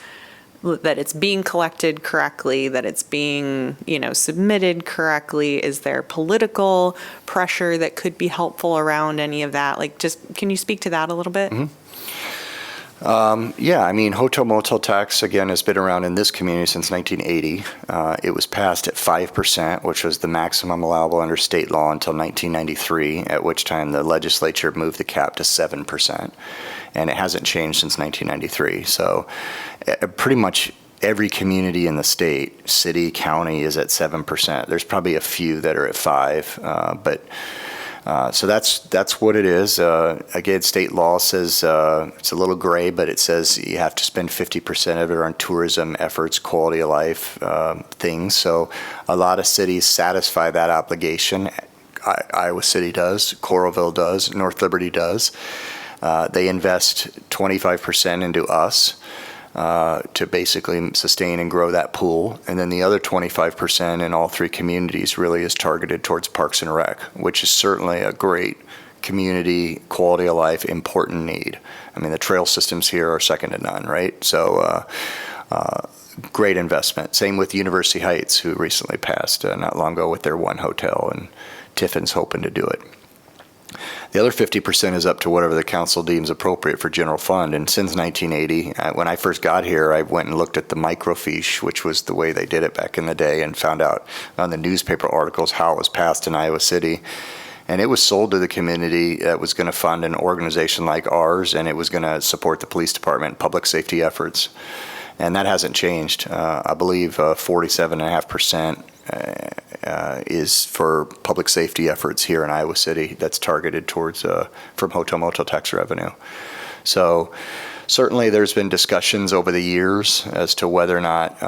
it's being collected correctly, that it's being, submitted correctly? Is there political pressure that could be helpful around any of that? Can you speak to that a little bit? Yeah, hotel motel tax, again, has been around in this community since 1980. It was passed at 5%, which was the maximum allowable under state law until 1993, at which time the legislature moved the cap to 7%. And it hasn't changed since 1993. So pretty much every community in the state, city, county, is at 7%. There's probably a few that are at 5%, but so that's what it is. Again, state law says it's a little gray, but it says you have to spend 50% of it on tourism efforts, quality of life things. So a lot of cities satisfy that obligation. Iowa City does, Coralville does, North Liberty does. They invest 25% into us to basically sustain and grow that pool. And then the other 25% in all 3 communities really is targeted towards Parks and Rec, which is certainly a great community, quality of life, important need. The trail systems here are second to none, right? So great investment. Same with University Heights, who recently passed not long ago with their 1 hotel, and Tiffin's hoping to do it. The other 50% is up to whatever the council deems appropriate for general fund. And since 1980, when I first got here, I went and looked at the microfiche, which was the way they did it back in the day, and found out on the newspaper articles how it was passed in Iowa City. And it was sold to the community that was going to fund an organization like ours, and it was going to support the police department, public safety efforts. And that hasn't changed. I believe 47.5% is for public safety efforts here in Iowa City that's targeted towards from hotel motel tax revenue. So certainly there's been discussions over the years as to whether or not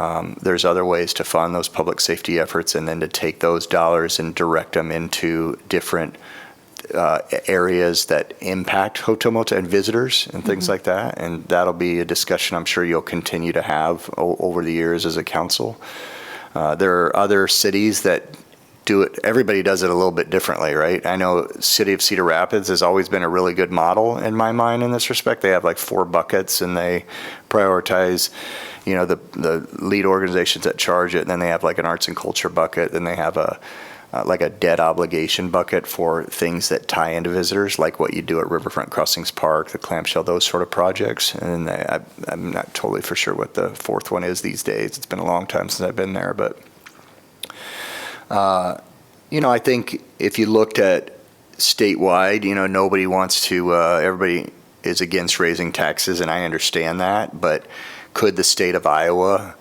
there's other ways to fund those public safety efforts, and then to take those dollars and direct them into different areas that impact hotel motel and visitors and things like that. And that'll be a discussion I'm sure you'll continue to have over the years as a council. There are other cities that do it. Everybody does it a little bit differently, right? I know City of Cedar Rapids has always been a really good model in my mind in this respect. They have 4 buckets, and they prioritize, the lead organizations that charge it. And then they have an arts and culture bucket. Then they have a like a debt obligation bucket for things that tie into visitors, like what you do at Riverfront Crossings Park, the clamshell, those sort of projects. And I'm not totally for sure what the fourth one is these days. It's been a long time since I've been there, but I think if you looked at statewide, nobody wants to, everybody is against raising taxes, and I understand that, but could the state of Iowa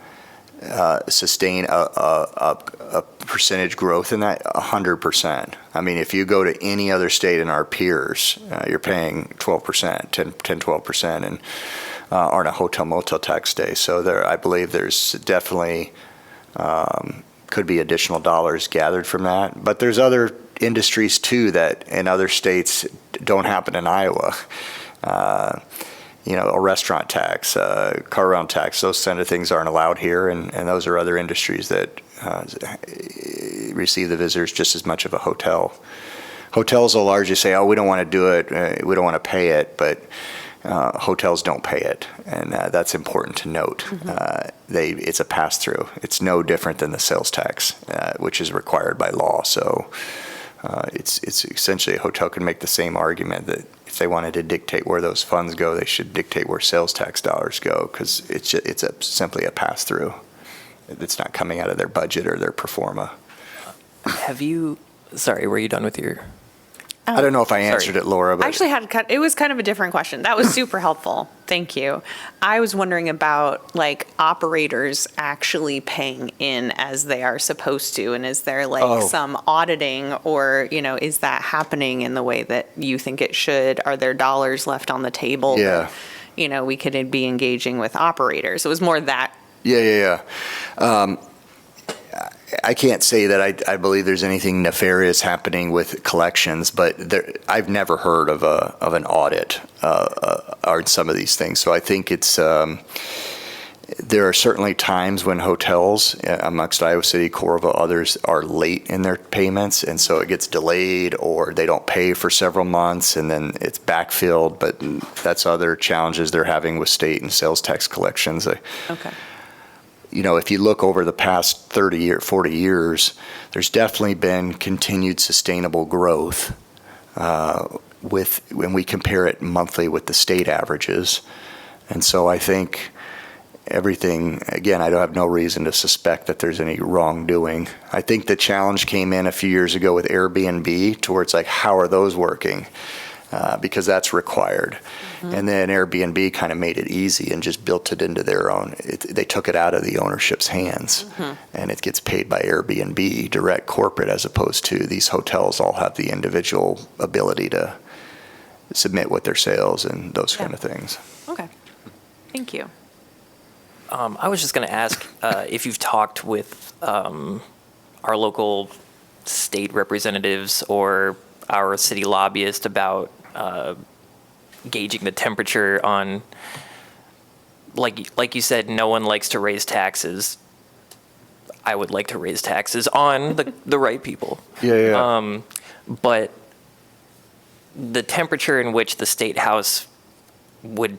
sustain a percentage growth in that? 100%. I mean, if you go to any other state in our peers, you're paying 12%, 12%, and on a hotel motel tax day. So I believe there's definitely could be additional dollars gathered from that. But there's other industries too that in other states don't happen in Iowa. A restaurant tax, car rental tax, those kind of things aren't allowed here, and those are other industries that receive the visitors just as much of a hotel. Hotels will largely say, oh, we don't want to do it, we don't want to pay it, but hotels don't pay it, and that's important to note. It's a pass-through. It's no different than the sales tax, which is required by law. So it's essentially a hotel can make the same argument that if they wanted to dictate where those funds go, they should dictate where sales tax dollars go, because it's simply a pass-through. It's not coming out of their budget or their pro forma. Sorry, were you done with your? I don't know if I answered it, Laura, but I actually it was kind of a different question. That was super helpful. Thank you. I was wondering about operators actually paying in as they are supposed to, and is there some auditing, or is that happening in the way that you think it should? Are there dollars left on the table? Yeah. That, we could be engaging with operators. It was more that. Yeah. I can't say that I believe there's anything nefarious happening with collections, but I've never heard of an audit on some of these things. So I think it's there are certainly times when hotels amongst Iowa City, Coralville, others are late in their payments, and so it gets delayed, or they don't pay for several months, and then it's backfilled. But that's other challenges they're having with state and sales tax collections. Okay. If you look over the past 30 or 40 years, there's definitely been continued sustainable growth when we compare it monthly with the state averages. And so I think everything, again, I don't have no reason to suspect that there's any wrongdoing. I think the challenge came in a few years ago with Airbnb towards how are those working? Because that's required. And then Airbnb kind of made it easy and just built it into their own. They took it out of the ownership's hands, and it gets paid by Airbnb, direct corporate, as opposed to these hotels all have the individual ability to submit what their sales and those kind of things. Okay. Thank you. I was just going to ask if you've talked with our local state representatives or our city lobbyist about gauging the temperature on, like you said, no one likes to raise taxes. I would like to raise taxes on the right people. Yeah. But the temperature in which the state house would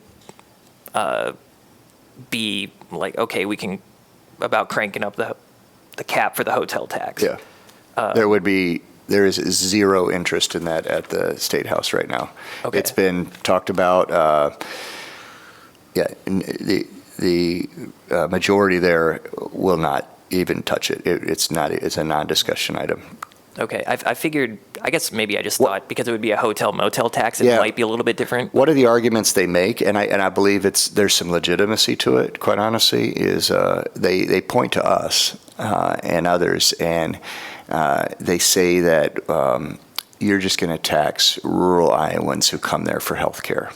be okay, we can about cranking up the cap for the hotel tax. Yeah. There is zero interest in that at the State House right now. Okay. It's been talked about. The majority there will not even touch it. It's a non-discussion item. Okay, I figured, I guess maybe I just thought because it would be a hotel motel tax, it might be a little bit different. What are the arguments they make? And I believe there's some legitimacy to it, quite honestly, is they point to us and others, and they say that you're just going to tax rural Iowans who come there for health care.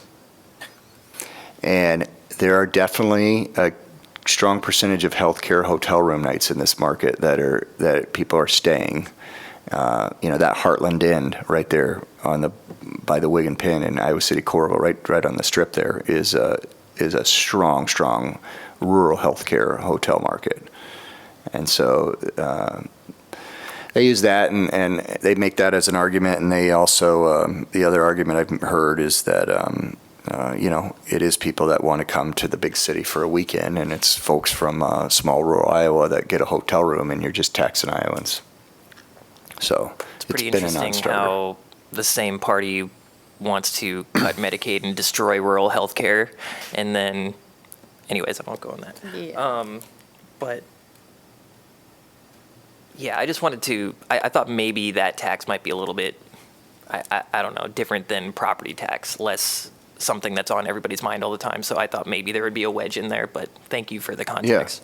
And there are definitely a strong percentage of healthcare hotel room nights in this market that people are staying. That Heartland Inn right there by the Wig and Pin in Iowa City, Coralville, right on the strip there is a strong rural healthcare hotel market. And so they use that and they make that as an argument. And they also, the other argument I've heard is that, it is people that want to come to the big city for a weekend, and it's folks from small rural Iowa that get a hotel room, and you're just taxing Iowans. So It's pretty been a interesting non-starter. how the same party wants to cut Medicaid and destroy rural health care. And then, anyways, I won't go on that. But yeah, I just wanted to, I thought maybe that tax might be a little bit, I don't know, different than property tax, less something that's on everybody's mind all the time. So I thought maybe there would be a wedge in there, but thank you for the context.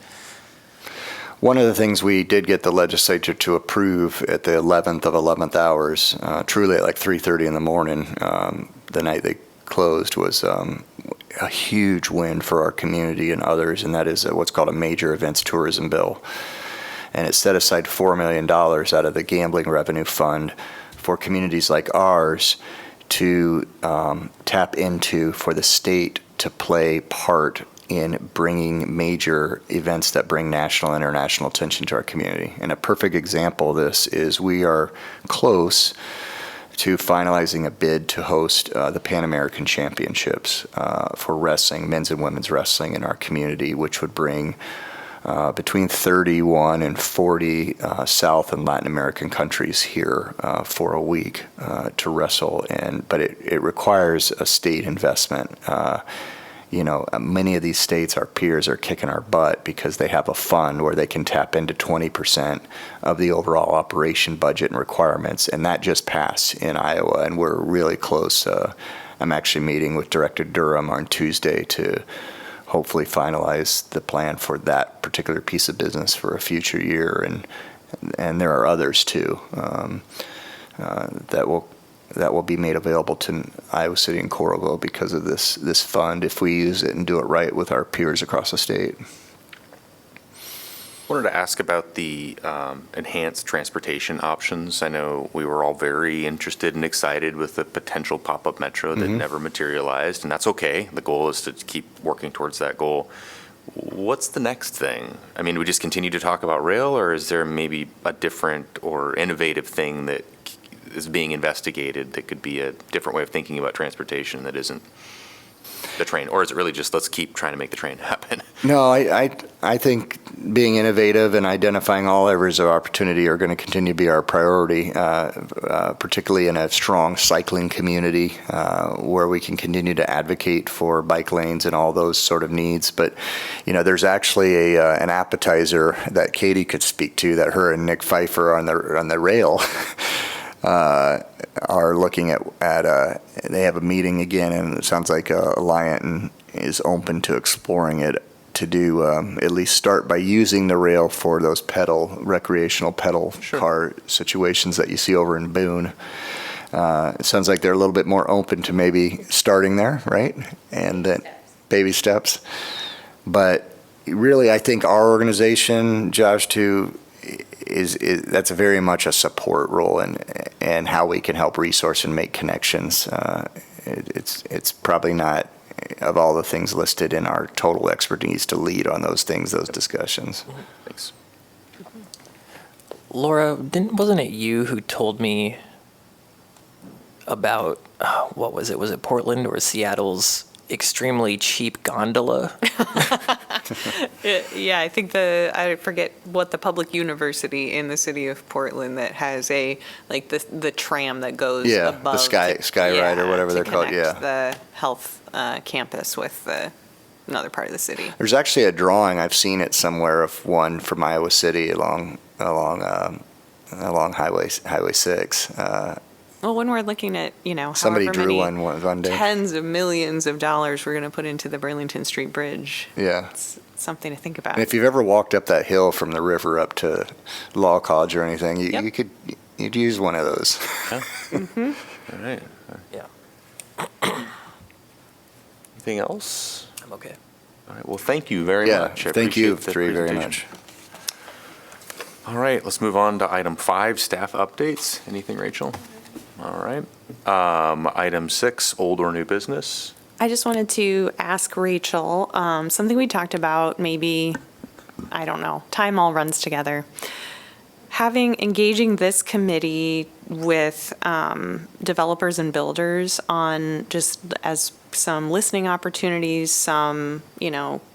One of the things we did get the legislature to approve at the 11th hours, truly at like 3:30 in the morning, the night they closed, was a huge win for our community and others, and that is what's called a major events tourism bill. And it set aside $4 million out of the gambling revenue fund for communities like ours to tap into, for the state to play part in bringing major events that bring national and international attention to our community. And a perfect example of this is we are close to finalizing a bid to host the Pan American Championships for wrestling, men's and women's wrestling in our community, which would bring between 31 and 40 South and Latin American countries here for a week to wrestle. But it requires a state investment. Many of these states, our peers, are kicking our butt because they have a fund where they can tap into 20% of the overall operation budget and requirements, and that just passed in Iowa, and we're really close. I'm actually meeting with Director Durham on Tuesday to hopefully finalize the plan for that particular piece of business for a future year, and there are others too that will be made available to Iowa City and Coralville because of this fund, if we use it and do it right with our peers across the state. Wanted to ask about the enhanced transportation options. I know we were all very interested and excited with the potential pop-up metro that never materialized, and that's okay. The goal is to keep working towards that goal. What's the next thing? I mean, do we just continue to talk about rail, or is there maybe a different or innovative thing that is being investigated that could be a different way of thinking about transportation that isn't the train? Or is it really just let's keep trying to make the train happen? No, I think being innovative and identifying all areas of opportunity are going to continue to be our priority, particularly in a strong cycling community where we can continue to advocate for bike lanes and all those sort of needs. But, there's actually an appetizer that Katie could speak to that her and Nick Pfeiffer on the rail are looking at they have a meeting again, and it sounds like Alliant is open to exploring it, to do at least start by using the rail for those recreational pedal car situations that you see over in Boone. It sounds like they're a little bit more open to maybe starting there, right? And then baby steps. But really, I think our organization, Josh, too, is that's very much a support role and how we can help resource and make connections. It's probably not, of all the things listed, in our total expertise to lead on those things, those discussions. Thanks. Laura, wasn't it you who told me about, what was it? Was it Portland or Seattle's extremely cheap gondola? Yeah, I think I forget what the public university in the city of Portland that has the tram that goes above. The sky ride or whatever they're called. connect Yeah, the health campus with another part of the city. there's actually a drawing, I've seen it somewhere, of one from Iowa City along Highway 6. Well, when we're looking at, Somebody however drew many one day. tens of millions of dollars we're going to put into the Burlington Street Bridge, Yeah. it's something to think about. And if you've ever walked up that hill from the river up to Law College or anything, Yep. you'd use one of those. All right. Yeah, Anything else? I'm okay. All right. Well, thank you very Yeah, much. I thank you appreciate the three very presentation. much. All right, let's move on to item 5, staff updates. Anything, Rachel? All right. Item 6, old or new business. I just wanted to ask Rachel, something we talked about, maybe, I don't know, time all runs together. Engaging this committee with developers and builders on just as some listening opportunities, some,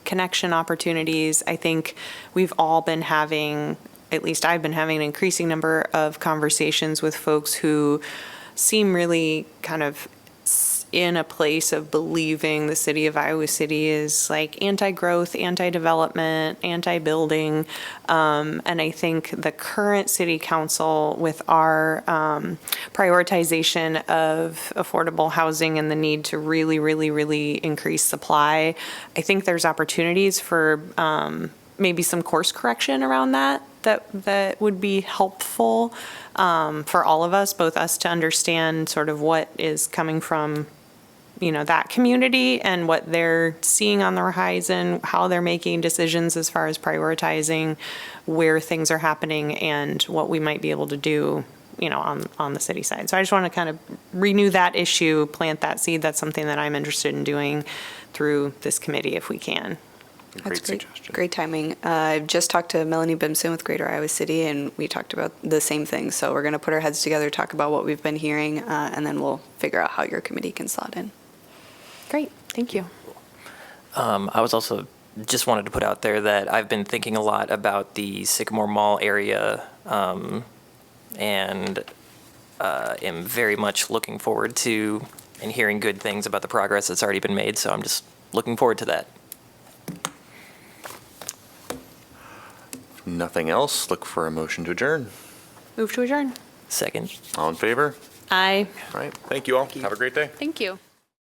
connection opportunities. I think we've all been having at least I've been having an increasing number of conversations with folks who seem really kind of in a place of believing the city of Iowa City is like anti-growth, anti-development, anti-building. And I think the current city council with our prioritization of affordable housing and the need to really, really, really increase supply, I think there's opportunities for maybe some course correction around that would be helpful for all of us, both us to understand sort of what is coming from that community and what they're seeing on the horizon, how they're making decisions as far as prioritizing where things are happening and what we might be able to do, on the city side. So I just want to kind of renew that issue, plant that seed. That's something that I'm interested in doing through this committee if we can. Great That's great. suggestion. Great timing. I've just talked to Melanie Bimson with Greater Iowa City, and we talked about the same thing. So we're going to put our heads together, talk about what we've been hearing, and then we'll figure out how your committee can slot in. Great, thank you. I was also just wanted to put out there that I've been thinking a lot about the Sycamore Mall area, and am very much looking forward to and hearing good things about the progress that's already been made. So I'm just looking forward to that. Nothing else, look for a motion to adjourn. Move to adjourn. Second. All in favor? Aye. All right, thank you all. Have a great day. Thank you.